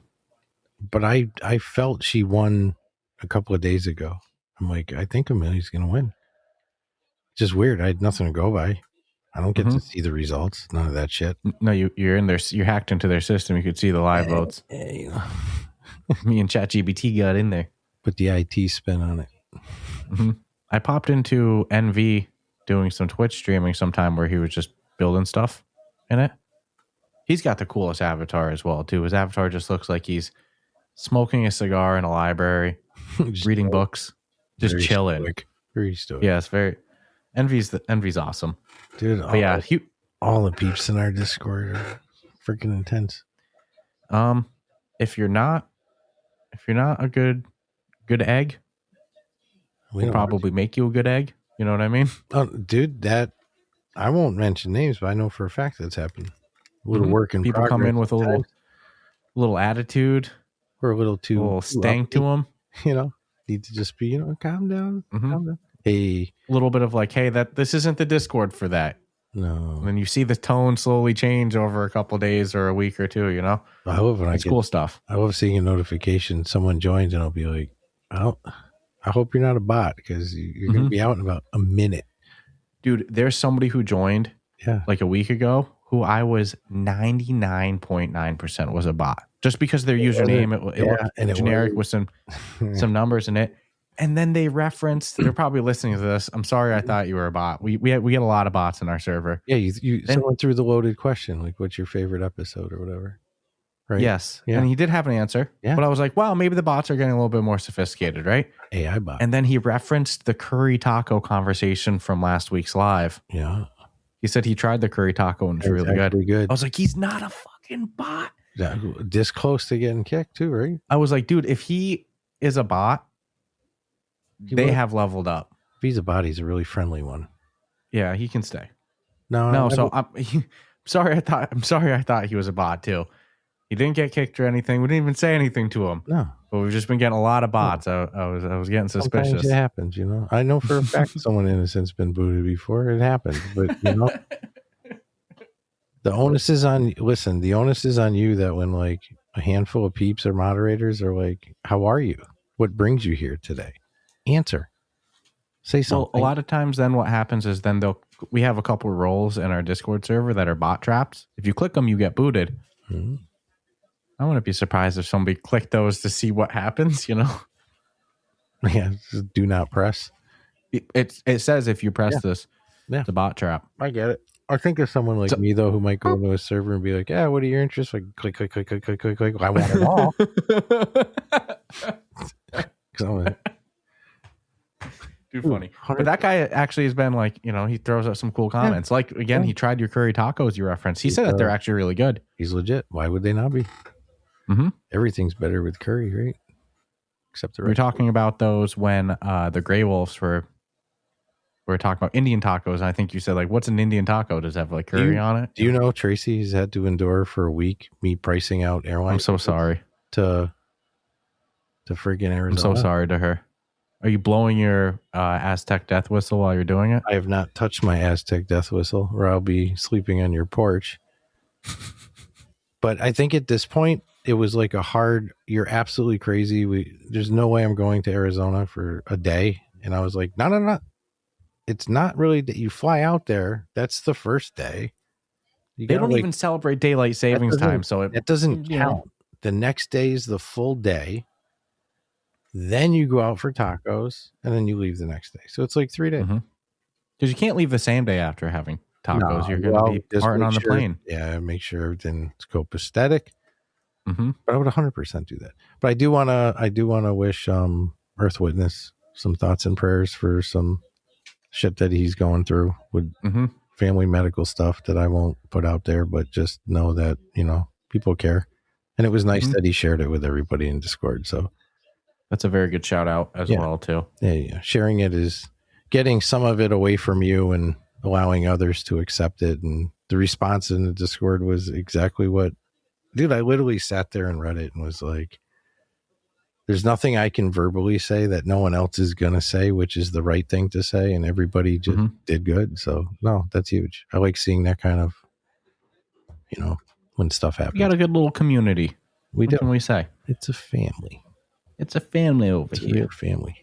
But I felt she won a couple of days ago. I'm like, I think Amelia's gonna win. Just weird. I had nothing to go by. I don't get to see the results. None of that shit. No, you're in there. You're hacked into their system. You could see the live votes. Me and ChatGPT got in there. Put the IT spin on it. Mm-hmm. I popped into NV doing some Twitch streaming sometime where he was just building stuff in it. He's got the coolest avatar as well, too. His avatar just looks like he's smoking a cigar in a library, reading books, just very chilling. Stoic. Very stoic. Yeah, it's very... Envy's awesome. Dude, all the peeps in our Discord are freaking intense. If you're not a good egg, we'll probably make you a good egg. You know what I mean? Oh, dude, that I won't mention names, but I know for a fact that's happened. A little work in people progress. Come in with a little attitude, or a little stank to them. Need to just be calm down, calm down. Hey, a little bit of like, hey, this isn't the Discord for that. No. And then you see the tone slowly change over a couple of days or a week or two. I love when it's cool stuff. I love seeing a notification. Someone joins and I'll be like, I hope you're not a bot because you're going to be out in about a minute. Dude, there's somebody who joined like a week ago who I was 99.9% was a bot. Just because their username, it looked generic with some numbers in it. And then they referenced, they're probably listening to this. I'm sorry, I thought you were a bot. We get a lot of bots in our server. Yeah, someone threw the loaded question, like, what's your favorite episode or whatever. Right? Yes. Yeah. And he did have an answer. Yeah. But I was like, wow, maybe the bots are getting a little bit more sophisticated, right? AI bot. And then he referenced the curry taco conversation from last week's live. Yeah. He said he tried the curry taco and it's really good. I was like, he's not a fucking bot. Yeah, this close to getting kicked too, right? I was like, dude, if he is a bot, they have leveled up. If he's a bot, he's a really friendly one. Yeah, he can stay. No. So I'm sorry. I thought he was a bot too. He didn't get kicked or anything. We didn't even say anything to him. No, but we've just been getting a lot of bots. I was getting suspicious. Sometimes it happens, I know for a fact someone innocent's been booted before. It happened, but the onus is on. Listen, the onus is on you. That when like a handful of peeps or moderators are like, "How are you? What brings you here today?" Answer. Say something. Well, a lot of times then what happens is then we have a couple of roles in our Discord server that are bot traps. If you click them, you get booted. Mm-hmm. I wouldn't be surprised if somebody clicked those to see what happens, Yeah, just do not press. It says if you press this, it's a bot trap. I get it. I think there's someone like me though who might go into a server and be like, "Yeah, what are your interests?" Like, click. I want them all. Too funny. But that guy actually has been like, he throws out some cool comments. Like, again, he tried your curry tacos you referenced. He said that they're actually really good. He's legit. Why would they not be? Mm-hmm. Everything's better with curry, right? Except the We're talking about those when the Grey Wolves were talking about Indian tacos. And I think you said, like, what's an Indian taco? Does it have like curry on it? Do you know Tracy's had to endure for a week me pricing out airlines? I'm so sorry. To friggin' Arizona. I'm so sorry to her. Are you blowing your Aztec death whistle while you're doing it? I have not touched my Aztec death whistle, or I'll be sleeping on your porch. But I think at this point, it was like you're absolutely crazy. There's no way I'm going to Arizona for a day. And I was like, no. It's not really that you fly out there. That's the first day. They don't even celebrate daylight savings time. So it doesn't count. The next day is the full day. Then you go out for tacos, and then you leave the next day. So it's like 3 days. Because you can't leave the same day after having tacos. You're going to be parting on the plane. Yeah, make sure everything's copacetic. Mm-hmm. But I would 100% do that. But I do want to wish Earth Witness some thoughts and prayers for some shit that he's going through with family medical stuff that I won't put out there. But just know that people care, and it was nice that he shared it with everybody in Discord. So. That's a very good shout out as well, too. Yeah. Sharing it is, getting some of it away from you and allowing others to accept it. And the response in the Discord was exactly what, dude, I literally sat there and read it and was like, there's nothing I can verbally say that no one else is going to say, which is the right thing to say. And everybody just did good. So no, that's huge. I like seeing that kind of, when stuff happens. We got a good little community. What can we say? It's a family. It's a family over it's here. A real family.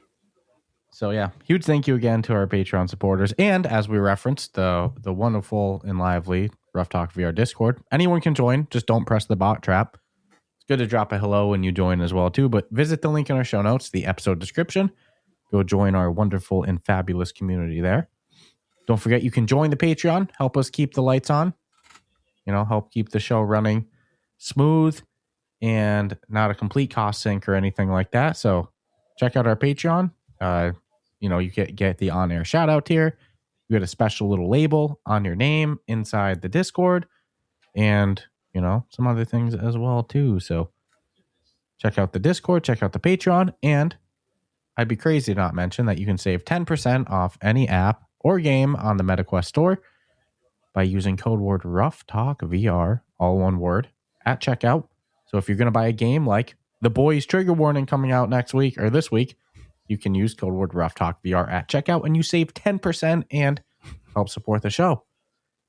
So yeah, huge thank you again to our Patreon supporters. And as we referenced, the wonderful and lively Ruff Talk VR Discord. Anyone can join. Just don't press the bot trap. It's good to drop a hello when you join as well too. But visit the link in our show notes, the episode description. Go join our wonderful and fabulous community there. Don't forget you can join the Patreon. Help us keep the lights on. Help keep the show running smooth and not a complete cost sink or anything like that. So check out our Patreon. You get the on-air shout out here. You get a special little label on your name inside the Discord and, some other things as well too. So check out the Discord, check out the Patreon, and I'd be crazy to not mention that you can save 10% off any app or game on the MetaQuest store by using code word Ruff Talk VR, all one word, at checkout. So if you're going to buy a game like The Boys Trigger Warning coming out next week or this week, you can use code word Ruff Talk VR at checkout and you save 10% and help support the show.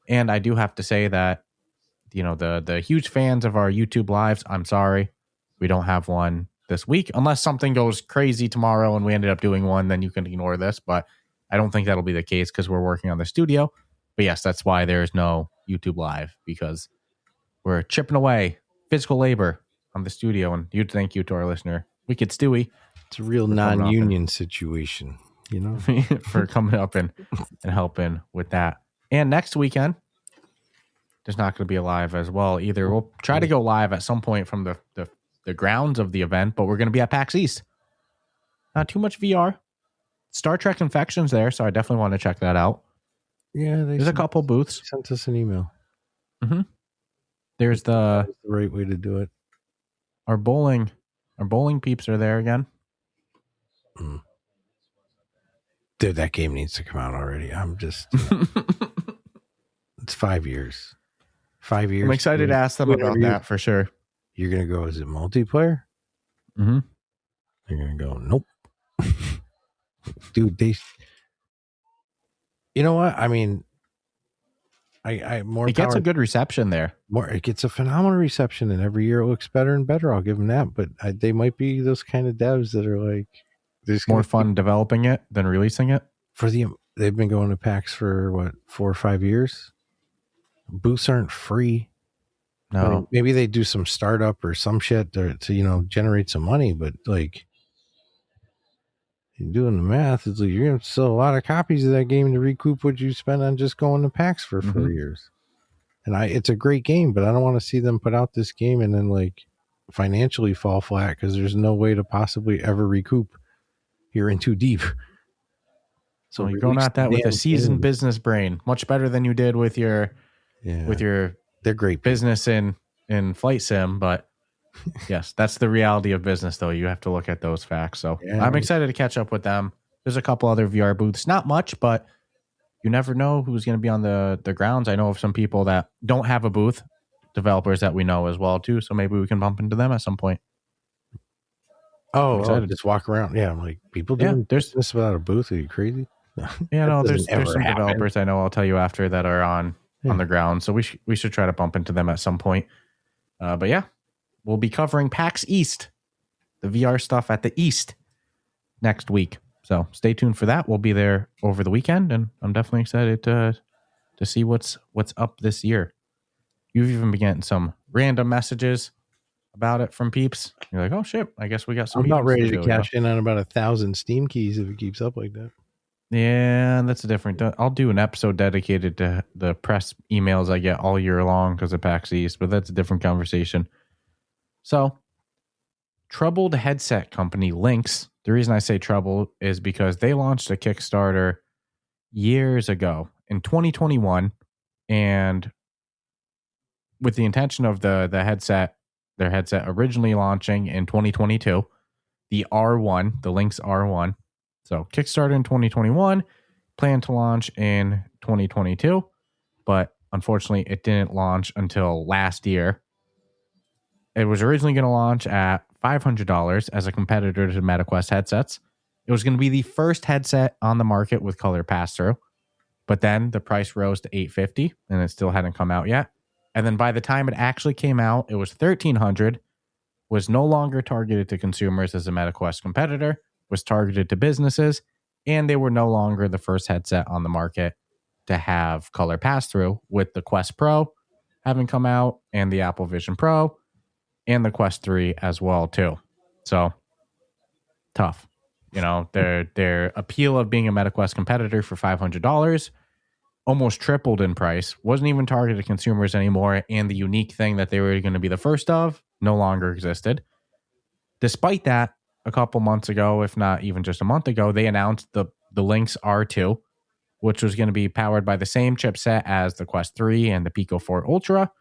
And I do have to say that, the huge fans of our YouTube lives, I'm sorry, we don't have one this week. Unless something goes crazy tomorrow and we ended up doing one, then you can ignore this. But I don't think that'll be the case because we're working on the studio. But yes, that's why there's no YouTube live, because we're chipping away physical labor on the studio. And huge thank you to our listener, Wicked Stewie. It's a real non-union situation, for coming up and helping with that. And next weekend, there's not going to be a live as well either. We'll try to go live at some point from the grounds of the event, but we're going to be at PAX East. Not too much VR. Star Trek Infection's there, so I definitely want to check that out. Yeah, there's a couple booths. Sent us an email. There's the right way to do it. Our bowling peeps are there again. Dude, that game needs to come out already. I'm just it's 5 years. 5 years. I'm excited to ask them about that for sure. You're gonna go, is it multiplayer? They're gonna go, nope. Dude, you know what? I mean, I more. It gets a good reception there. It gets a phenomenal reception, and every year it looks better and better. I'll give them that. But they might be those kind of devs that are like, there's more fun developing it than releasing it. They've been going to PAX for what, 4 or 5 years. Booths aren't free. No, I mean, maybe they do some startup or some shit to generate some money, but like, you're doing the math, it's like you're gonna sell a lot of copies of that game to recoup what you spent on just going to PAX for 4 years. And it's a great game, but I don't want to see them put out this game and then like financially fall flat because there's no way to possibly ever recoup. You're in too deep. So you're going at that with a seasoned business brain, much better than you did with your they're great business in Flight Sim, but yes, that's the reality of business, though. You have to look at those facts. So I'm excited to catch up with them. There's a couple other VR booths, not much, but you never know who's going to be on the grounds. I know of some people that don't have a booth, developers that we know as well, too. So maybe we can bump into them at some point. Just walk around. Yeah, I'm like, people doing business without a booth? Are you crazy? Yeah, no, there's some developers I know, I'll tell you after, that are on the ground. So we should try to bump into them at some point. But yeah, we'll be covering PAX East, the VR stuff at the East next week. So stay tuned for that. We'll be there over the weekend, and I'm definitely excited to see what's up this year. You've even been getting some random messages about it from peeps. You're like, oh shit, I guess we got some. I'm about ready to cash in on about 1,000 Steam keys if it keeps up like that. Yeah, that's a different. I'll do an episode dedicated to the press emails I get all year long because of PAX East, but that's a different conversation. So, troubled headset company Lynx. The reason I say trouble is because they launched a Kickstarter years ago in 2021, and with the intention of their headset originally launching in 2022, the R1, the Lynx R1. So Kickstarter in 2021, planned to launch in 2022, but unfortunately it didn't launch until last year. It was originally going to launch at $500 as a competitor to MetaQuest headsets. It was going to be the first headset on the market with color pass-through, but then the price rose to $850 and it still hadn't come out yet. And then by the time it actually came out, it was $1,300, was no longer targeted to consumers as a MetaQuest competitor, was targeted to businesses, and they were no longer the first headset on the market to have color pass-through, with the Quest Pro having come out and the Apple Vision Pro and the Quest 3 as well too. So tough. You know, their appeal of being a MetaQuest competitor for $500 almost tripled in price, wasn't even targeted to consumers anymore, and the unique thing that they were going to be the first of no longer existed. Despite that, a couple months ago, if not even just a month ago, they announced the Lynx R2, which was going to be powered by the same chipset as the Quest 3 and the Pico 4 Ultra,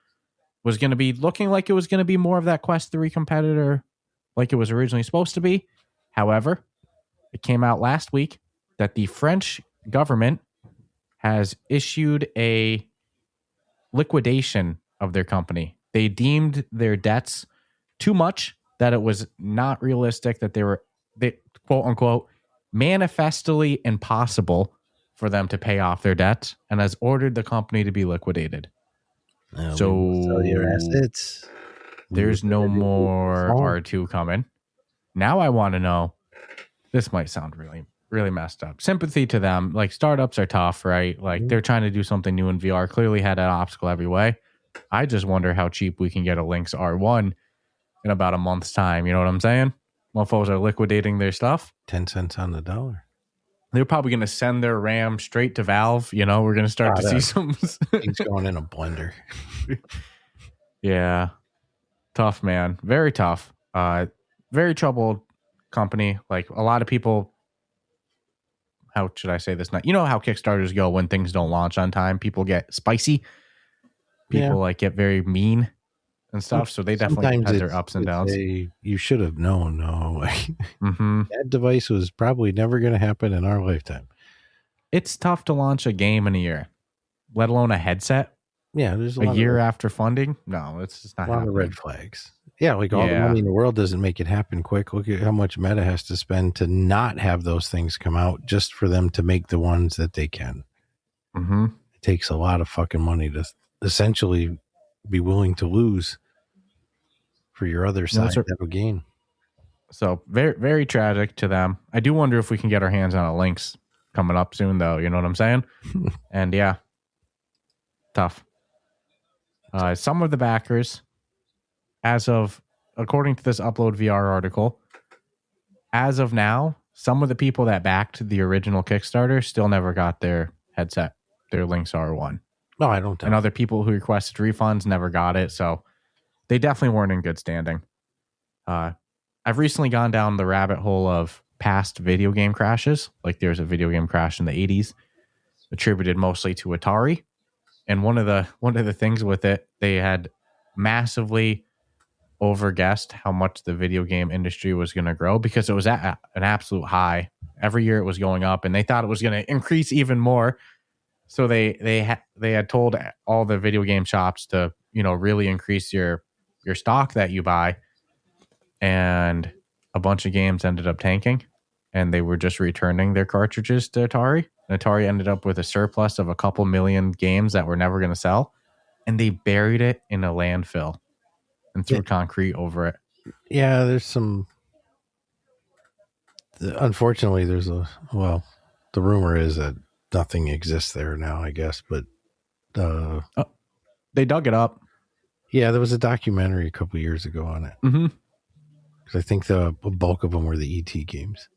was going to be looking like it was going to be more of that Quest 3 competitor like it was originally supposed to be. However, it came out last week that the French government has issued a liquidation of their company. They deemed their debts too much, that it was not realistic, that they quote unquote manifestly impossible for them to pay off their debts, and has ordered the company to be liquidated. So sell your assets. There's no more R2 coming. Now I want to know, this might sound really, really messed up. Sympathy to them. Like, startups are tough, right? Like, they're trying to do something new in VR. Clearly had an obstacle every way. I just wonder how cheap we can get a Lynx R1 in about a month's time. You know what I'm saying? Motherfuckers are liquidating their stuff. 10 cents on the dollar. They're probably going to send their RAM straight to Valve. You know, we're going to start to see some. He's going in a blender. Yeah. Tough, man. Very tough. Very troubled company. Like, a lot of people, how should I say this? Not, you know how Kickstarters go when things don't launch on time. People get spicy. People like get very mean and stuff. So they definitely had their ups and downs. You should have known. No, Mm-hmm. that device was probably never going to happen in our lifetime. It's tough to launch a game in a year, let alone a headset. Yeah, there's a year after funding. No, it's just not a lot happening. of red flags. Yeah, like all the money in the world doesn't make it happen quick. Look at how much Meta has to spend to not have those things come out just for them to make the ones that they can. Mm-hmm. It takes a lot of fucking money to essentially be willing to lose for your other side to have a gain. So very, very tragic to them. I do wonder if we can get our hands on a Lynx coming up soon, though. You know what I'm saying? And yeah, tough. Some of the backers, according to this Upload VR article, as of now, some of the people that backed the original Kickstarter still never got their headset, their Lynx R1. No, I don't. And other people who requested refunds never got it. So they definitely weren't in good standing. I've recently gone down the rabbit hole of past video game crashes. Like, there's a video game crash in the 80s attributed mostly to Atari. And one of the things with it, they had massively overguessed how much the video game industry was going to grow, because it was at an absolute high. Every year it was going up, and they thought it was going to increase even more. So they had told all the video game shops to, you know, really increase your stock that you buy. And a bunch of games ended up tanking, and they were just returning their cartridges to Atari. And Atari ended up with a surplus of a couple million games that were never going to sell, and they buried it in a landfill and threw concrete over it. Yeah, there's some. Unfortunately, the rumor is that nothing exists there now, I guess, but they dug it up. Yeah, there was a documentary a couple years ago on it. Mm-hmm. Because I think the bulk of them were the ET games.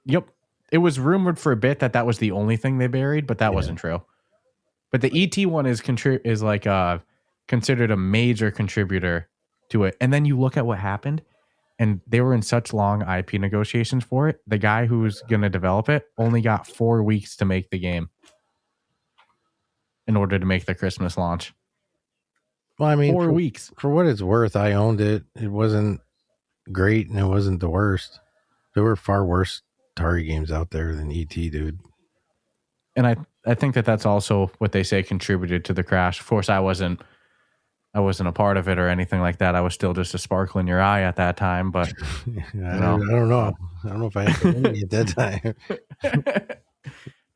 Yep. It was rumored for a bit that was the only thing they buried, but that wasn't true. But the ET one is considered a major contributor to it. And then you look at what happened, and they were in such long IP negotiations for it. The guy who was going to develop it only got 4 weeks to make the game in order to make the Christmas launch. Well, I mean, 4 weeks. For what it's worth, I owned it. It wasn't great, and it wasn't the worst. There were far worse Atari games out there than ET, dude. And I think that's also what they say contributed to the crash. Of course, I wasn't a part of it or anything like that. I was still just a sparkle in your eye at that time. But I don't know. I don't know if I had the money at that time.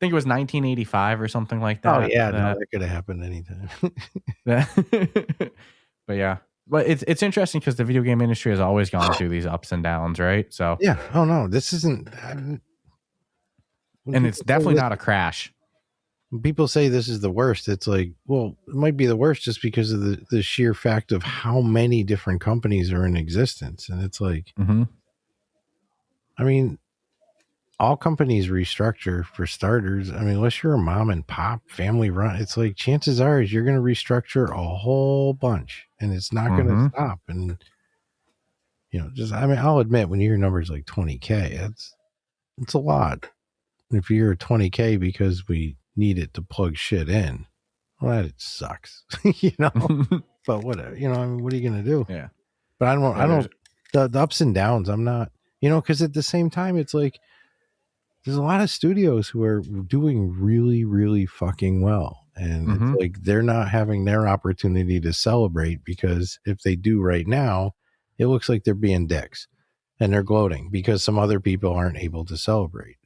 I think it was 1985 or something like that. Oh yeah, no, that could have happened anytime. But yeah, but it's interesting because the video game industry has always gone through these ups and downs, right? So yeah. Oh no, this isn't. And it's definitely not a crash. When people say this is the worst, it's like, well, it might be the worst just because of the sheer fact of how many different companies are in existence, and it's like, I mean, all companies restructure for starters. I mean, unless you're a mom and pop family run, it's like chances are is you're going to restructure a whole bunch, and it's not going to stop. And just I mean, I'll admit when you hear numbers like 20K, it's a lot. If you're 20K because we need it to plug shit in, well, that it sucks, But whatever, I mean, what are you going to do? Yeah. But I don't. The ups and downs. I'm not, because at the same time, it's like. There's a lot of studios who are doing really, really fucking well. And it's like they're not having their opportunity to celebrate because if they do right now, it looks like they're being dicks and they're gloating because some other people aren't able to celebrate.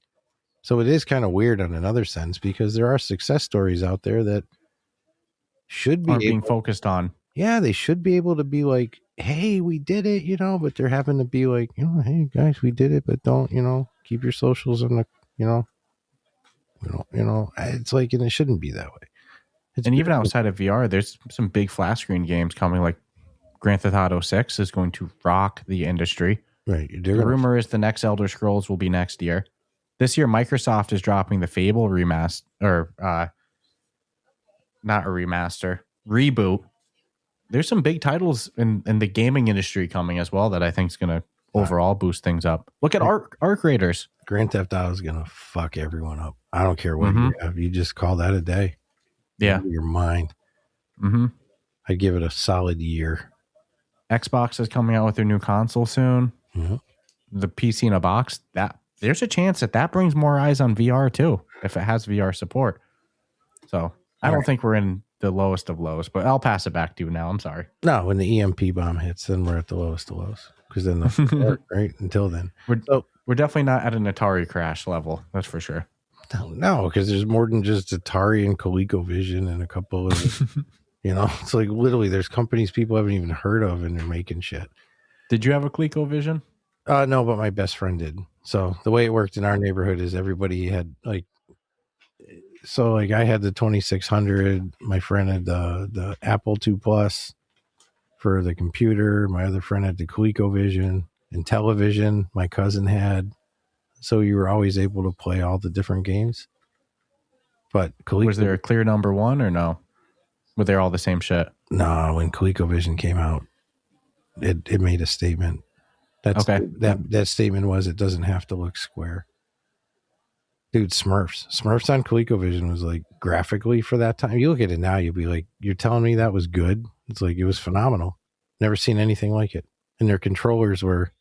So it is kind of weird in another sense because there are success stories out there that should be being focused on. Yeah, they should be able to be like, hey, we did it, but they're having to be like, hey guys, we did it, but don't, keep your socials on the, it's like, and it shouldn't be that way. And even outside of VR, there's some big flat screen games coming, like Grand Theft Auto 6 is going to rock the industry. Right. The rumor is the next Elder Scrolls will be next year. This year, Microsoft is dropping the Fable remaster, or not a remaster, reboot. There's some big titles in the gaming industry coming as well that I think is going to overall boost things up. Look at Arc Raiders. Grand Theft Auto is going to fuck everyone up. I don't care what you have. You just call that a day. Yeah. Your mind. I'd give it a solid year. Xbox is coming out with their new console soon. The PC in a box, there's a chance that brings more eyes on VR too, if it has VR support. So I don't think we're in the lowest of lows, but I'll pass it back to you now. I'm sorry. No, when the EMP bomb hits, then we're at the lowest of lows. Because then the right until then. We're definitely not at an Atari crash level, that's for sure. No, because there's more than just Atari and ColecoVision and a couple of it's like literally there's companies people haven't even heard of and they're making shit. Did you have a ColecoVision? No, but my best friend did. So the way it worked in our neighborhood is everybody had I had the 2600, my friend had the Apple II Plus for the computer, my other friend had the ColecoVision and television my cousin had. So you were always able to play all the different games. But was there a clear number one or no? Were they all the same shit? No, when ColecoVision came out, it made a statement. That statement was it doesn't have to look square. Dude, Smurfs on ColecoVision was like graphically for that time. You look at it now, you'll be like, you're telling me that was good? It's like it was phenomenal. Never seen anything like it. And their controllers were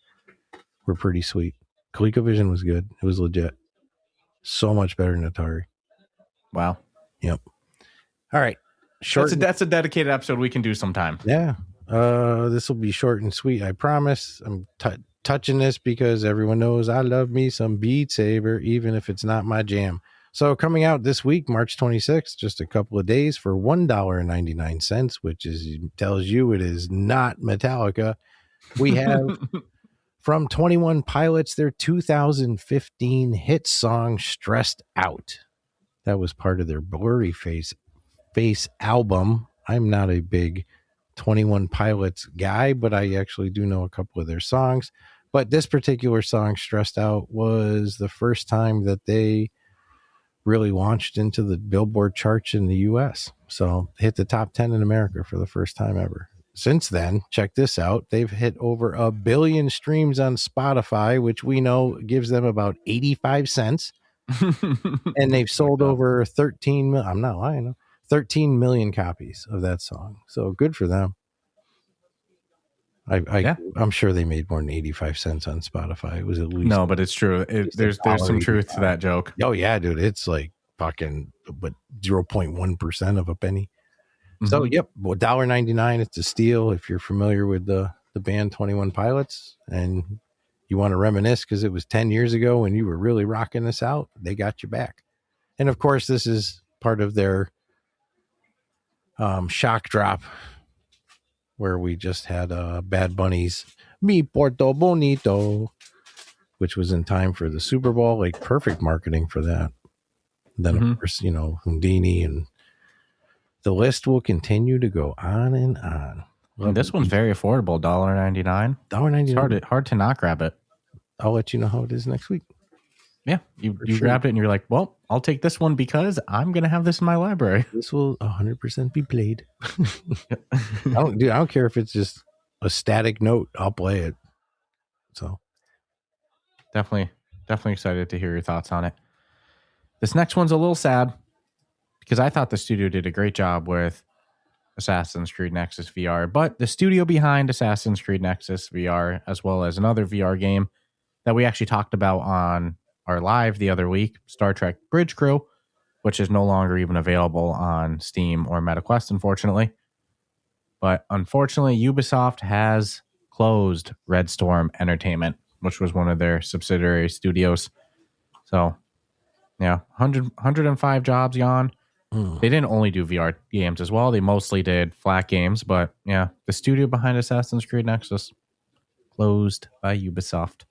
pretty sweet. ColecoVision was good. It was legit. So much better than Atari. Wow. Yep. All right. That's a dedicated episode we can do sometime. Yeah. This will be short and sweet. I promise. I'm touching this because everyone knows I love me some Beat Saber, even if it's not my jam. So coming out this week, March 26th, just a couple of days for $1.99, which tells you it is not Metallica. We have from 21 Pilots, their 2015 hit song, Stressed Out. That was part of their Blurry Face album. I'm not a big 21 Pilots guy, but I actually do know a couple of their songs. But this particular song, Stressed Out, was the first time that they really launched into the Billboard charts in the US. So hit the top 10 in America for the first time ever. Since then, check this out. They've hit over 1 billion streams on Spotify, which we know gives them about 85 cents. And they've sold over 13 million copies of that song. So good for them. I'm sure they made more than 85 cents on Spotify. It was at least no, but it's true. There's some truth to that joke. Oh yeah, dude. It's like fucking, but 0.1% of a penny. So, yep, well, $1.99. It's a steal if you're familiar with the band 21 Pilots and you want to reminisce because it was 10 years ago when you were really rocking this out. They got you back. And of course, this is part of their shock drop where we just had Bad Bunny's Mi Porto Bonito, which was in time for the Super Bowl. Like perfect marketing for that. And then, of course, Houdini, and the list will continue to go on and on. And this one's very affordable, $1.99. $1.99. It's hard to not grab it. I'll let you know how it is next week. Yeah, you grabbed it and you're like, well, I'll take this one because I'm going to have this in my library. This will 100% be played. I don't care if it's just a static note. I'll play it. So definitely excited to hear your thoughts on it. This next one's a little sad because I thought the studio did a great job with Assassin's Creed Nexus VR, but the studio behind Assassin's Creed Nexus VR, as well as another VR game that we actually talked about on our live the other week, Star Trek Bridge Crew, which is no longer even available on Steam or MetaQuest, unfortunately. But unfortunately, Ubisoft has closed Red Storm Entertainment, which was one of their subsidiary studios. So, yeah, 105 jobs gone. They didn't only do VR games as well. They mostly did flat games. But, yeah, the studio behind Assassin's Creed Nexus closed by Ubisoft.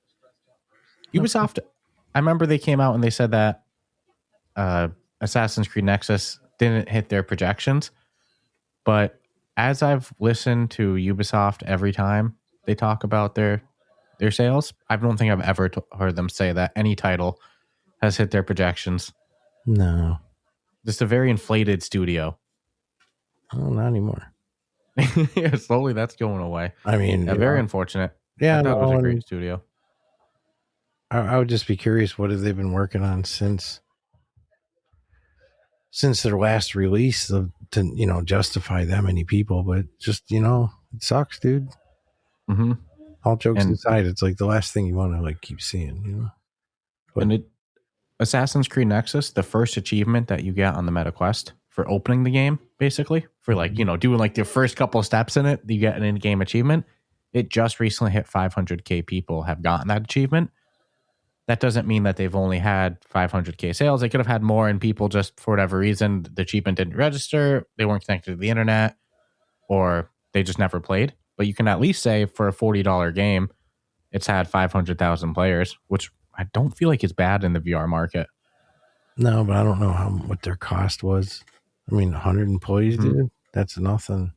Ubisoft, I remember they came out and they said that Assassin's Creed Nexus didn't hit their projections. But as I've listened to Ubisoft every time they talk about their sales, I don't think I've ever heard them say that any title has hit their projections. No. Just a very inflated studio. Oh, not anymore. Yeah, slowly that's going away. I mean, very unfortunate. Yeah, I thought it was a great studio. I would just be curious, what have they been working on since their last release to justify that many people? But just it sucks, dude. All jokes aside, it's like the last thing you want to keep seeing, But, and Assassin's Creed Nexus, the first achievement that you get on the MetaQuest for opening the game, basically for doing the first couple of steps in it, you get an in-game achievement. It just recently hit 500k people have gotten that achievement. That doesn't mean that they've only had 500k sales. They could have had more, and people just, for whatever reason, the achievement didn't register, they weren't connected to the internet, or they just never played. But you can at least say for a $40 game, it's had 500,000 players, which I don't feel like is bad in the VR market. No, but I don't know what their cost was. I mean, 100 employees, dude, that's nothing.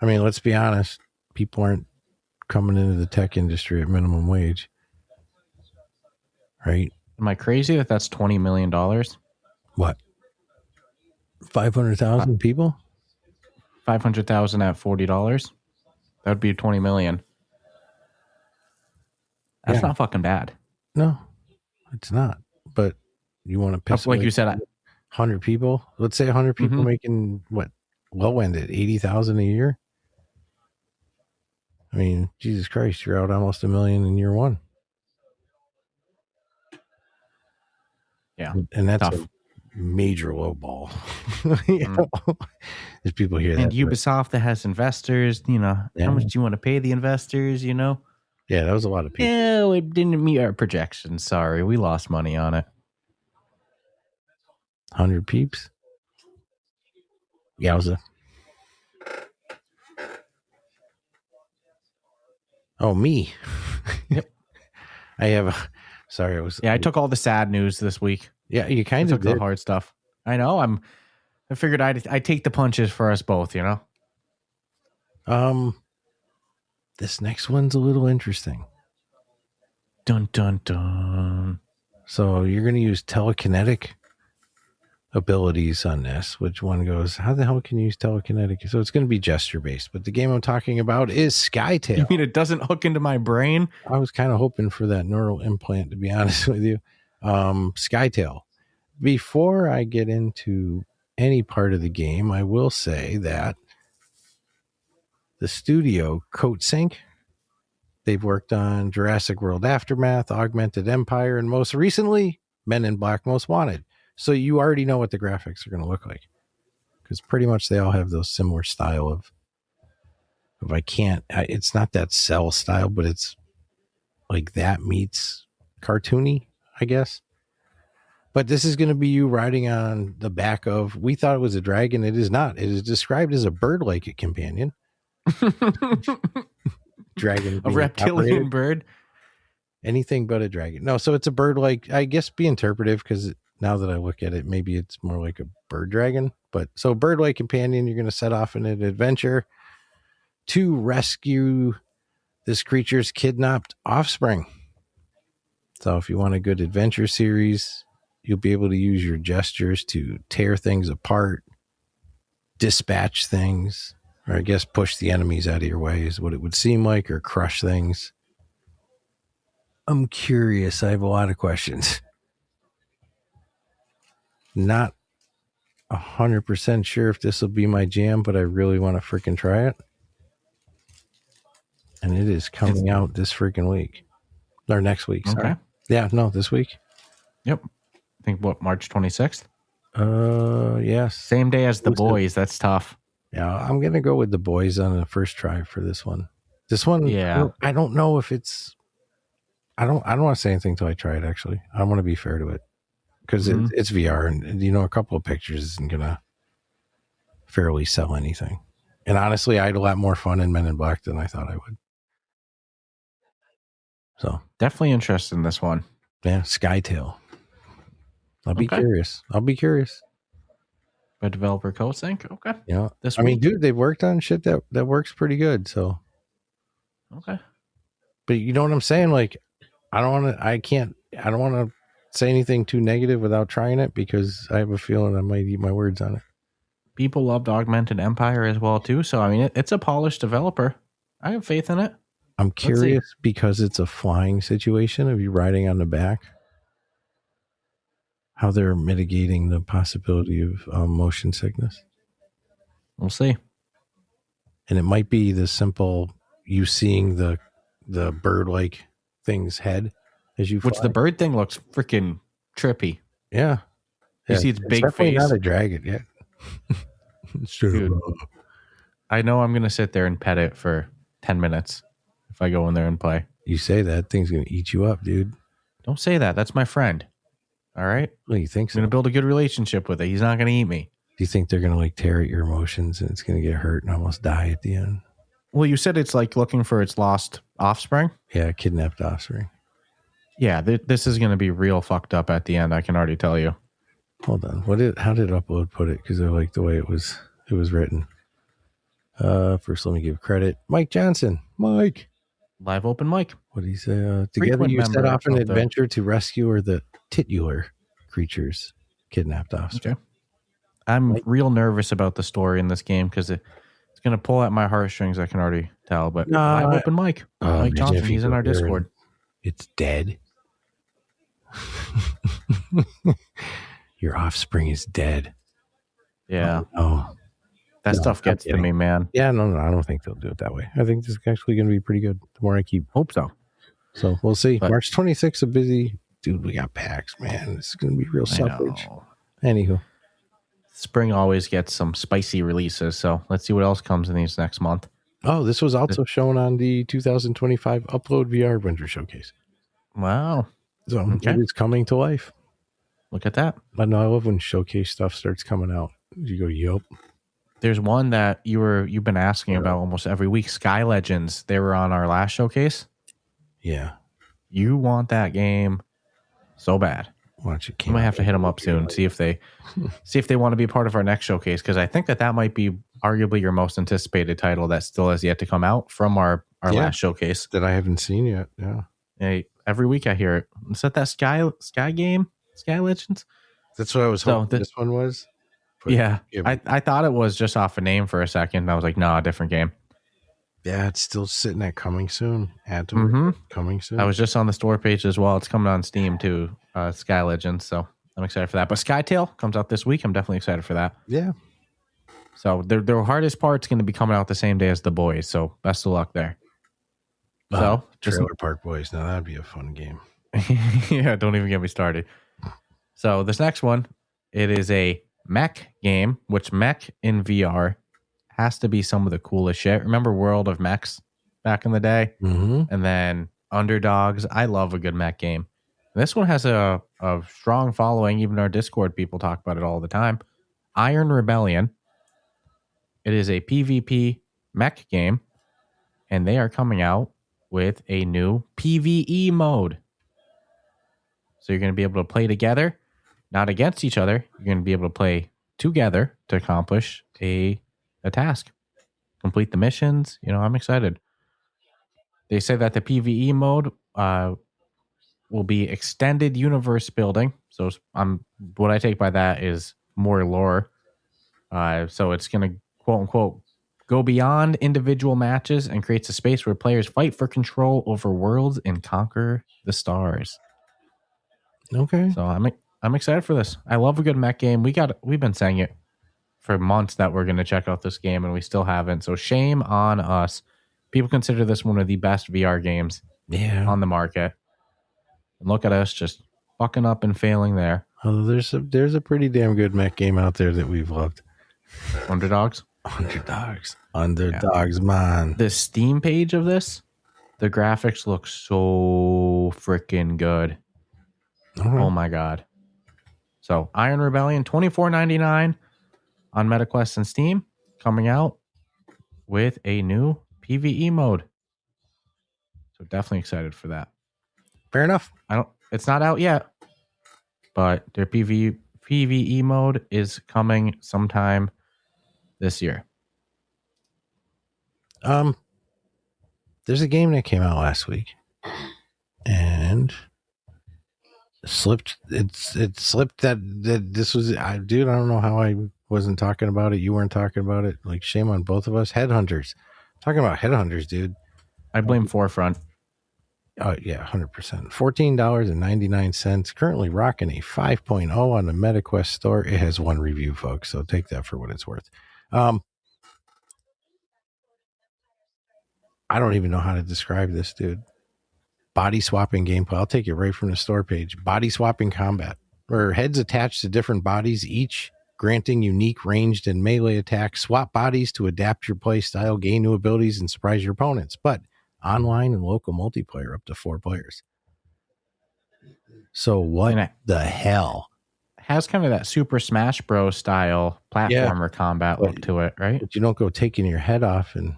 I mean, let's be honest. People aren't coming into the tech industry at minimum wage. Right? Am I crazy that that's $20 million? What? 500,000 people? 500,000 at $40? That would be 20 million. That's not fucking bad. No, it's not. But you want to piss like you said, 100 people? Let's say 100 people making what? Low end at 80,000 a year? I mean, Jesus Christ, you're out almost $1 million in year one. Yeah. And that's tough. A major low ball. There's people here. And Ubisoft that has investors, how much do you want to pay the investors, Yeah, that was a lot of people. Yeah, it didn't meet our projections. Sorry, we lost money on it. 100 peeps? Yowza. Oh, me. Yep. I took all the sad news this week. Yeah, you kind of took the hard stuff. I know. I figured I'd take the punches for us both, This next one's a little interesting. Dun dun dun. So you're going to use telekinetic abilities on this. Which one goes, how the hell can you use telekinetic? So it's going to be gesture based, but the game I'm talking about is Skytail. You mean it doesn't hook into my brain? I was kind of hoping for that neural implant, to be honest with you. Skytail. Before I get into any part of the game, I will say that the studio Coatsink, they've worked on Jurassic World Aftermath, Augmented Empire, and most recently Men in Black Most Wanted. So you already know what the graphics are going to look like, because pretty much they all have those similar style of it's not that cell style, but it's like that meets cartoony, I guess. But this is going to be you riding on the back of, we thought it was a dragon. It is not. It is described as a bird-like companion. Dragon. A reptilian operated. bird. Anything but a dragon. No, so it's a bird-like, I guess be interpretive, because now that I look at it, maybe it's more like a bird dragon. But so bird-like companion, you're going to set off in an adventure to rescue this creature's kidnapped offspring. So if you want a good adventure series, you'll be able to use your gestures to tear things apart, dispatch things, or I guess push the enemies out of your way is what it would seem like, or crush things. I'm curious. I have a lot of questions. Not 100% sure if this will be my jam, but I really want to freaking try it. And it is coming out this freaking week. Or next week. Sorry. Okay. Yeah, no, this week. Yep. I think March 26th? Yes. Same day as the boys. That's tough. Yeah, I'm going to go with the boys on the first try for this one. This one, yeah. I don't know if it's, I don't want to say anything until I try it, actually. I want to be fair to it. Because it's VR, and a couple of pictures isn't going to fairly sell anything. And honestly, I had a lot more fun in Men in Black than I thought I would. So definitely interested in this one. Yeah, Skytail. I'll be curious. By developer CodeSync? Okay. Yeah. This I mean, dude, they've worked on shit that works pretty good. So okay. But you know what I'm saying? Like, I don't want to say anything too negative without trying it, because I have a feeling I might eat my words on it. People loved Augmented Empire as well too. So I mean, it's a polished developer. I have faith in it. I'm curious because it's a flying situation of you riding on the back, how they're mitigating the possibility of motion sickness. We'll see. And it might be the simple you seeing the bird-like thing's head as you fly. Which the bird thing looks freaking trippy. Yeah. You see its big face. Not a dragon yet. Dude, I know I'm going to sit there and pet it for 10 minutes if I go in there and play. You say that, thing's going to eat you up, dude. Don't say that. That's my friend. All right? Well, you think so? I'm going to build a good relationship with it. He's not going to eat me. Do you think they're going to like tear at your emotions and it's going to get hurt and almost die at the end? Well, you said it's like looking for its lost offspring. Yeah, kidnapped offspring. Yeah, this is going to be real fucked up at the end. I can already tell you. Hold on. How did Upload put it? Because I like the way it was written. First, let me give credit. Mike Johnson. Mike. Live open mic. What did he say? Together you set off an adventure to rescue the titular creatures kidnapped offspring. Okay. I'm real nervous about the story in this game because it's going to pull at my heartstrings. I can already tell. But live open mic. Mike Johnson, he's in our Discord. It's dead. Your offspring is dead. Yeah. Oh. That stuff gets to me, man. Yeah, no, I don't think they'll do it that way. I think this is actually going to be pretty good. The more I keep. Hope so. So we'll see. But March 26th, a busy. Dude, we got packs, man. This is going to be real suffrage. Anywho. Spring always gets some spicy releases, so let's see what else comes in these next month. Oh, this was also shown on the 2025 Upload VR Winter Showcase. Wow. So it is coming to life. Look at that. I know, I love when showcase stuff starts coming out. You go, yup. There's one that you've been asking about almost every week. Sky Legends. They were on our last showcase. Yeah. You want that game so bad. Watch it. You might have to hit them up soon. See if they want to be part of our next showcase, because I think that might be arguably your most anticipated title that still has yet to come out from our last showcase that I haven't seen yet. Yeah. Every week I hear it. Is that Sky game? Sky Legends? That's what I was hoping this one was. Yeah. I thought it was just off a name for a second. I was like, nah, different game. Yeah, it's still sitting at coming soon. Coming soon. I was just on the store page as well. It's coming on Steam too, Sky Legends. So I'm excited for that. But Skytail comes out this week. I'm definitely excited for that. Yeah. So the hardest part's going to be coming out the same day as the boys. So best of luck there. So Trailer Park Boys. Now that'd be a fun game. Yeah, don't even get me started. So this next one, It is a mech game, which mech in VR has to be some of the coolest shit. Remember World of Mechs back in the day? Mm-hmm. And then Underdogs. I love a good mech game. And this one has a strong following. Even our Discord people talk about it all the time. Iron Rebellion. It is a PvP mech game. And they are coming out with a new PvE mode. So you're going to be able to play together, not against each other. You're going to be able to play together to accomplish a task, complete the missions. I'm excited. They say that the PvE mode will be extended universe building. So what I take by that is more lore. So it's going to quote unquote go beyond individual matches and creates a space where players fight for control over worlds and conquer the stars. Okay. So I'm excited for this. I love a good mech game. We've been saying it for months that we're going to check out this game, and we still haven't. So shame on us. People consider this one of the best VR games on the market. And look at us just fucking up and failing there. Oh, there's a pretty damn good mech game out there that we've loved. Underdogs, yeah. Man. The Steam page of this, the graphics look so freaking good. Right. Oh my god! So Iron Rebellion, $24.99 on MetaQuest and Steam, coming out with a new PvE mode. So definitely excited for that. Fair enough. It's not out yet, but their PvE mode is coming sometime this year. There's a game that came out last week and slipped. It slipped that this was, dude, I don't know how I wasn't talking about it. You weren't talking about it. Like, shame on both of us. Headhunters. Talking about Headhunters, dude. I blame Forefront. Oh, yeah, 100%. $14.99. Currently rocking a 5.0 on the MetaQuest store. It has one review, folks, so take that for what it's worth. I don't even know how to describe this, dude. Body swapping gameplay. I'll take it right from the store page. Body swapping combat, where heads attached to different bodies, each granting unique ranged and melee attacks. Swap bodies to adapt your play style, gain new abilities, and surprise your opponents. But online and local multiplayer up to 4 players. So what the hell? Has kind of that Super Smash Bros. Style platformer combat look to it, right? But you don't go taking your head off and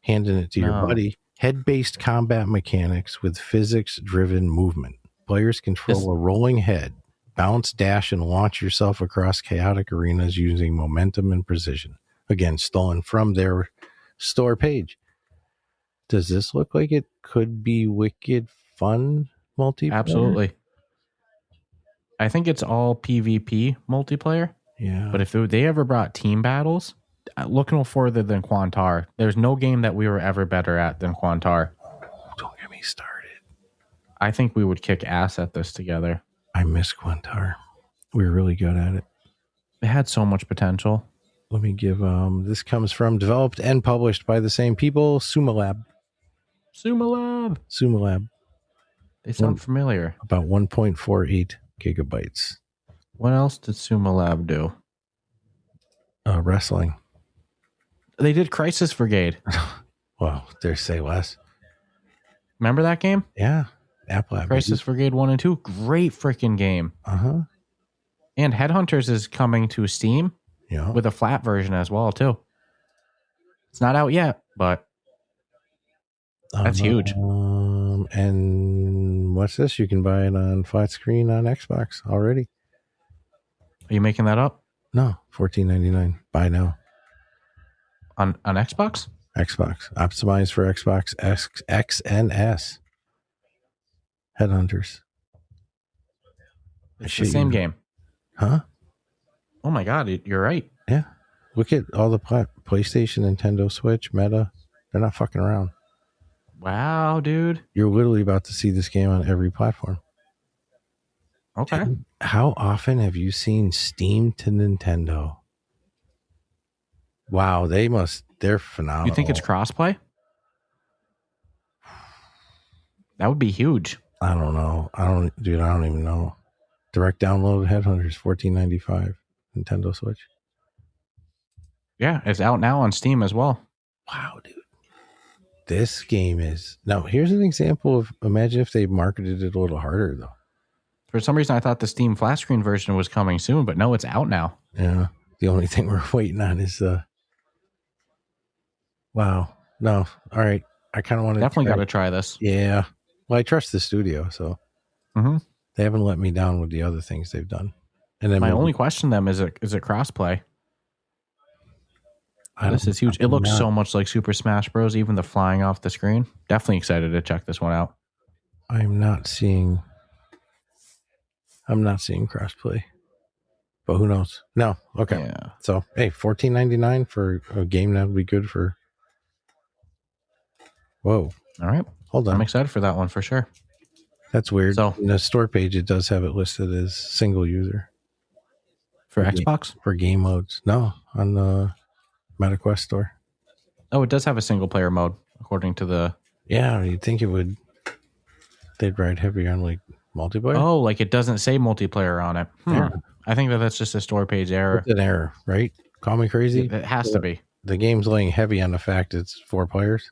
handing it to your buddy. Head-based combat mechanics with physics-driven movement. Players control a rolling head, bounce, dash, and launch yourself across chaotic arenas using momentum and precision. Again, stolen from their store page. Does this look like it could be wicked fun multiplayer? Absolutely. I think it's all PvP multiplayer. Yeah. But if they ever brought team battles, look no further than Quantar. There's no game that we were ever better at than Quantar. Don't get me started. I think we would kick ass at this together. I miss Quantar. We were really good at it. It had so much potential. Let me give this comes from developed and published by the same people, Sumalab. They sound familiar. About 1.48 gigabytes. What else did Sumalab do? Wrestling. They did Crisis Brigade. Well, dare say less. Remember that game? Yeah. Apple Crisis Brigade 1 and 2. Great freaking game. Uh-huh. And Headhunters is coming to Steam with a flat version as well, too. It's not out yet, but that's huge. And what's this? You can buy it on flat screen on Xbox already. Are you making that up? No, $14.99. Buy now. On Xbox? Xbox. Optimized for Xbox X and S. Headhunters. It's the same game. Huh? Oh my God, you're right. Yeah. Look at all the PlayStation, Nintendo Switch, Meta. They're not fucking around. Wow, dude. You're literally about to see this game on every platform. Okay. Dude, how often have you seen Steam to Nintendo? Wow, they're phenomenal. You think it's crossplay? That would be huge. I don't know. I don't even know. Direct download Headhunters, $14.95, Nintendo Switch. Yeah, it's out now on Steam as well. Wow, dude. This game is... Now, here's an example of... Imagine if they marketed it a little harder, though. For some reason, I thought the Steam flat screen version was coming soon, but no, it's out now. Yeah. The only thing we're waiting on is... Wow. No. All right. I kind of want to... Definitely got to try this. Yeah. Well, I trust the studio, so... They haven't let me down with the other things they've done. And then my only question to them is it crossplay? This is huge. It looks so much like Super Smash Bros. Even the flying off the screen. Definitely excited to check this one out. I'm not seeing crossplay, but who knows? No. Okay. Yeah. So, hey, $14.99 for a game that would be good for. Whoa. All right. Hold on. I'm excited for that one for sure. That's weird. So, in the store page, it does have it listed as single user for Xbox? For game modes. No, on the MetaQuest store. Oh, it does have a single player mode, according to the... Yeah, you'd think they'd ride heavy on like multiplayer. Oh, like it doesn't say multiplayer on it. Yeah. I think that's just a store page error. It's an error, right? Call me crazy. It has to be. The game's laying heavy on the fact it's 4 players.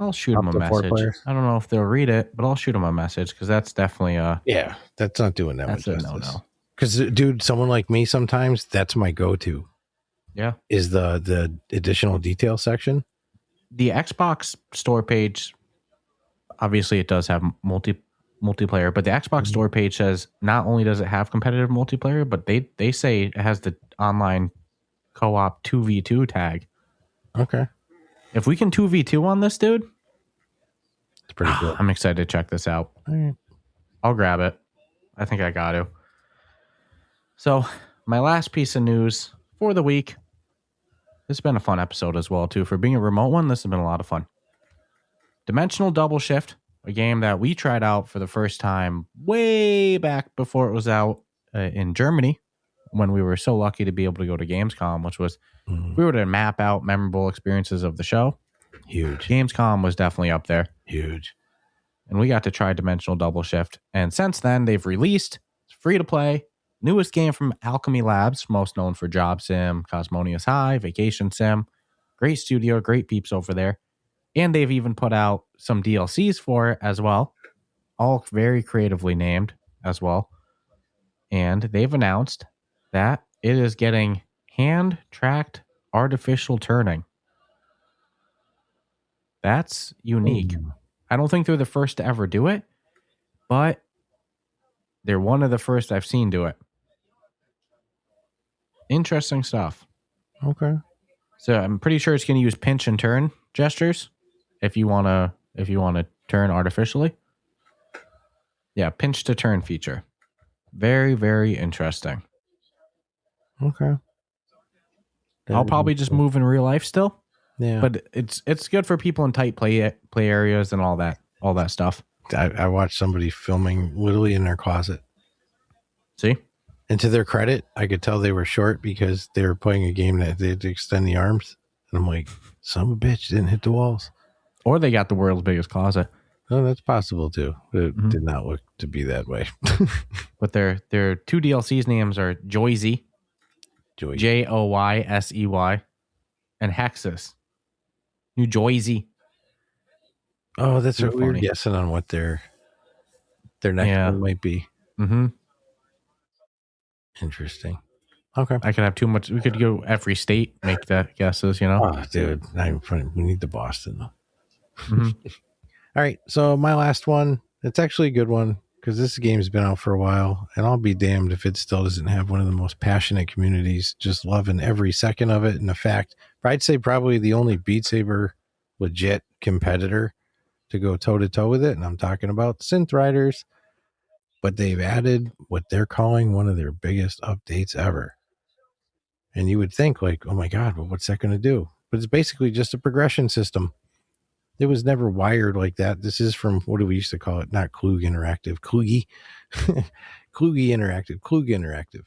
I'll shoot them a message. I don't know if they'll read it, but I'll shoot them a message because that's definitely yeah, that's not doing that much justice. No. Because, dude, someone like me sometimes, that's my go-to. Yeah. Is the additional detail section. The Xbox store page, obviously it does have multiplayer, but the Xbox store page says not only does it have competitive multiplayer, but they say it has the online co-op 2v2 tag. Okay. If we can 2v2 on this, dude, it's pretty good. I'm excited to check this out. All right. I'll grab it. I think I got to. So, my last piece of news for the week. This has been a fun episode as well, too. For being a remote one, this has been a lot of fun. Dimensional Double Shift, a game that we tried out for the first time way back before it was out in Germany, when we were so lucky to be able to go to Gamescom, which was, we were to map out memorable experiences of the show. Huge. Gamescom was definitely up there. Huge. And we got to try Dimensional Double Shift. And since then, they've released, it's free to play, newest game from Alchemy Labs, most known for Job Sim, Cosmonious High, Vacation Sim. Great studio, great peeps over there. And they've even put out some DLCs for it as well. All very creatively named as well. And they've announced that it is getting hand-tracked artificial turning. That's unique. I don't think they're the first to ever do it, but they're one of the first I've seen do it. Interesting stuff. Okay. So I'm pretty sure it's going to use pinch and turn gestures if you want to turn artificially. Yeah, pinch to turn feature. Very, very interesting. Okay. I'll probably just move in real life still. Yeah. But it's good for people in tight play areas and all that stuff. I watched somebody filming literally in their closet. See? And to their credit, I could tell they were short because they were playing a game that they had to extend the arms. And I'm like, son of a bitch, didn't hit the walls. Or they got the world's biggest closet. Oh, that's possible too. But it did not look to be that way. But their two DLCs names are Joysey. Joysey. And Hexus. New Joysey. Oh, that's Too what we were funny. guessing on what their next one might be. Mm-hmm. Interesting. Okay. I could have too much. We could go every state, make that guesses, you know? Oh, dude. Not even funny. We need the Boston though. Mm-hmm. All right. So my last one, it's actually a good one because this game's been out for a while, and I'll be damned if it still doesn't have one of the most passionate communities, just loving every second of it. And the fact, I'd say probably the only Beat Saber legit competitor to go toe to toe with it. And I'm talking about Synth Riders, but they've added what they're calling one of their biggest updates ever. And you would think like, oh my God, well, what's that going to do? But it's basically just a progression system. It was never wired like that. This is from, what do we used to call it? Not Klug Interactive, Kluge. Kluge Interactive.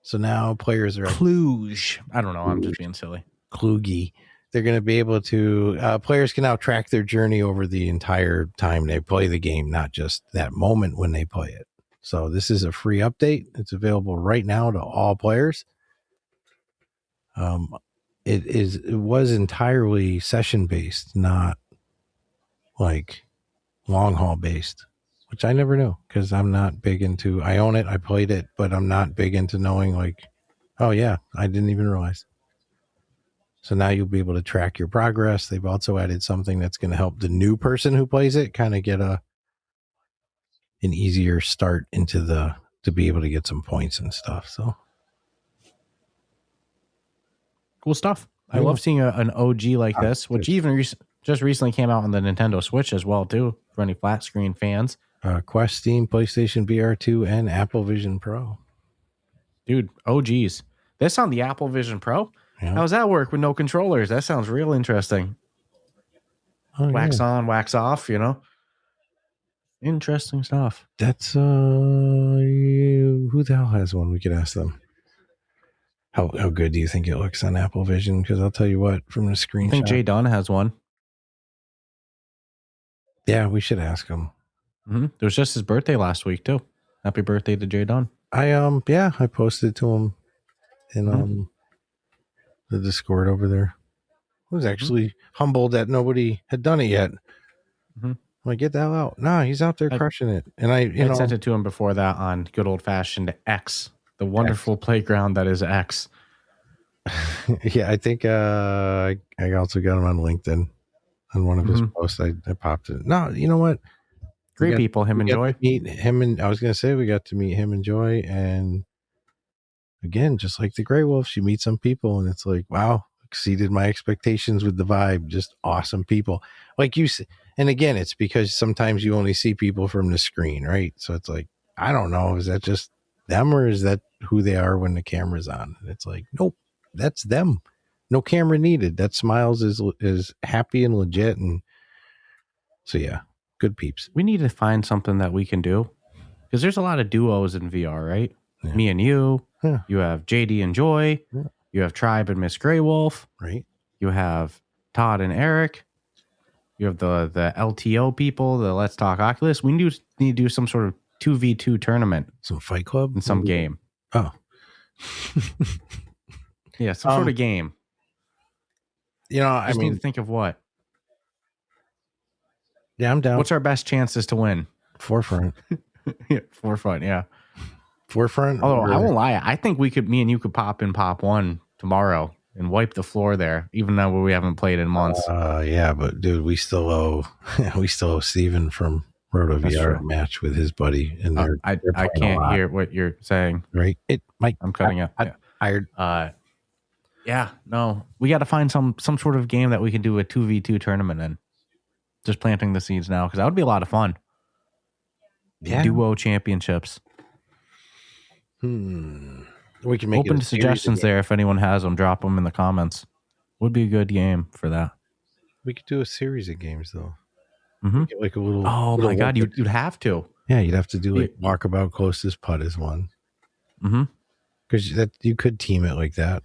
So now players are... Kluge. I don't know. I'm just being silly. Kluge. They're going to be able to... players can now track their journey over the entire time they play the game, not just that moment when they play it. So this is a free update. It's available right now to all players. It was entirely session based, not like long haul based, which I never knew because I'm not big into. I own it, I played it, but I'm not big into knowing like, oh yeah, I didn't even realize. So now you'll be able to track your progress. They've also added something that's going to help the new person who plays it kind of get an easier start into to be able to get some points and stuff. So cool stuff. I love seeing an OG like this, which even just recently came out on the Nintendo Switch as well too, for any flat screen fans. Quest, Steam, PlayStation VR2, and Apple Vision Pro. Dude, OGs. This on the Apple Vision Pro? Yeah. How does that work with no controllers? That sounds real interesting. Oh, wax on, wax off, you know? Interesting stuff. That's who the hell has one? We could ask them. How good do you think it looks on Apple Vision? Because I'll tell you what, from the screenshot. I think Jay Dunn has one. Yeah, we should ask him. Mm-hmm. It was just his birthday last week too. Happy birthday to Jay Dunn. I posted to him in the Discord over there. I was actually humbled that nobody had done it yet. Mm-hmm. I'm like, get the hell out. Nah, he's out there crushing it. And I sent it to him before that on good old fashioned X, the wonderful playground that is X. Yeah, I think I also got him on LinkedIn on one of his posts. I popped it. No, you know what? Great people, him and Joy. Meet him and I was gonna say we got to meet him and Joy, and again, just like the Grey Wolf, she meets some people, and it's like, wow, exceeded my expectations with the vibe. Just awesome people, like you. And again, it's because sometimes you only see people from the screen, right? So it's like, I don't know, is that just them or is that who they are when the camera's on? And it's like, nope, that's them. No camera needed. That Smiles is happy and legit, and so yeah. Good peeps. We need to find something that we can do because there's a lot of duos in VR, right? Yeah. Me and you. Yeah. You have JD and Joy. Yeah. You have Tribe and Miss Grey Wolf. Right. You have Todd and Eric. You have the LTO people, the Let's Talk Oculus. We need to do some sort of 2v2 tournament. Some Fight Club? In some game. Oh. Yeah, some sort of game. You know, I need to think of what. Yeah, I'm down. What's our best chances to win? Forefront. Yeah, Forefront, yeah. Forefront. Although I won't lie, I think me and you could pop one tomorrow and wipe the floor there, even though we haven't played in months. Yeah, but dude, we still owe Steven from Roto VR match with his buddy, and I can't hear what you're saying. Right? I'm cutting out. Yeah, no, we got to find some sort of game that we can do a 2v2 tournament in. Just planting the seeds now, because that would be a lot of fun. Yeah. Duo championships. We can make open to suggestions there. If anyone has them, drop them in the comments. Would be a good game for that. We could do a series of games though. Mm-hmm. Like a little. Oh my god, you'd have to. Yeah, you'd have to do like walkabout closest putt is one. Mm-hmm. Because you could team it like that,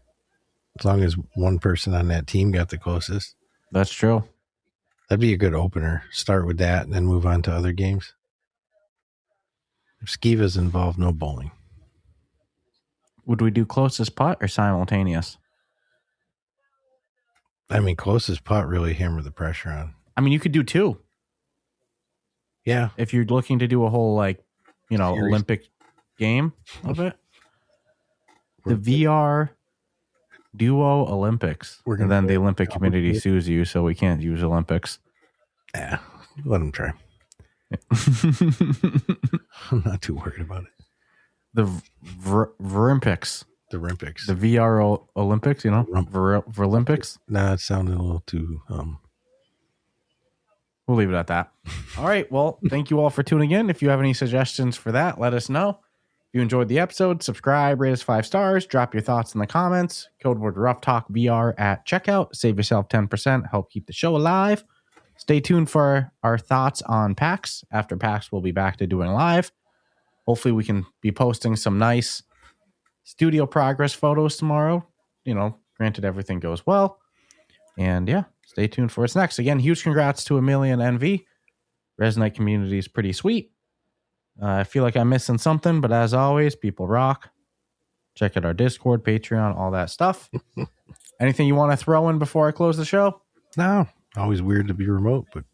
as long as one person on that team got the closest. That's true. That'd be a good opener. Start with that and then move on to other games. If Skiva's involved, no bowling. Would we do closest putt or simultaneous? I mean, closest putt really hammer the pressure on. I mean, you could do two. Yeah. If you're looking to do a whole, series. Olympic game of it. The VR Duo Olympics. And then the Olympic community sues you, so we can't use Olympics. Yeah, let them try. I'm not too worried about it. The Vrimpics. The Rimpics. The VR Olympics, Olympics. Nah, it sounded a little too... We'll leave it at that. All right, well, thank you all for tuning in. If you have any suggestions for that, let us know. If you enjoyed the episode, subscribe, rate us 5 stars, drop your thoughts in the comments. Code word Ruff Talk VR at checkout. Save yourself 10%. Help keep the show alive. Stay tuned for our thoughts on PAX. After PAX, we'll be back to doing live. Hopefully, we can be posting some nice studio progress photos tomorrow. Granted, everything goes well. And yeah, stay tuned for what's next. Again, huge congrats to Amelia and Envy. Resonate community is pretty sweet. I feel like I'm missing something, but as always, people rock. Check out our Discord, Patreon, all that stuff. Anything you want to throw in before I close the show? No, always weird to be remote, but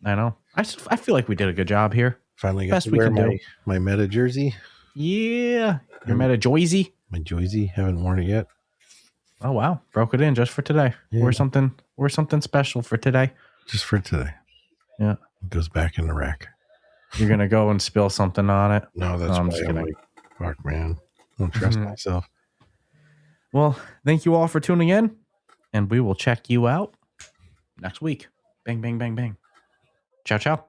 I know. I feel like we did a good job here. finally got Best to we wear can do. my Meta jersey. Yeah. Your Meta Joyzy. My Joyzy. Haven't worn it yet. Oh, wow. Broke it in just for today. Yeah. Wear something special for today. Just for today. Yeah. It goes back in the rack. You're going to go and spill something on it. No, that's I'm why just I'm kidding. like, fuck, man. I don't trust myself. Well, thank you all for tuning in, and we will check you out next week. Bang, bang, bang, bang. Ciao, ciao.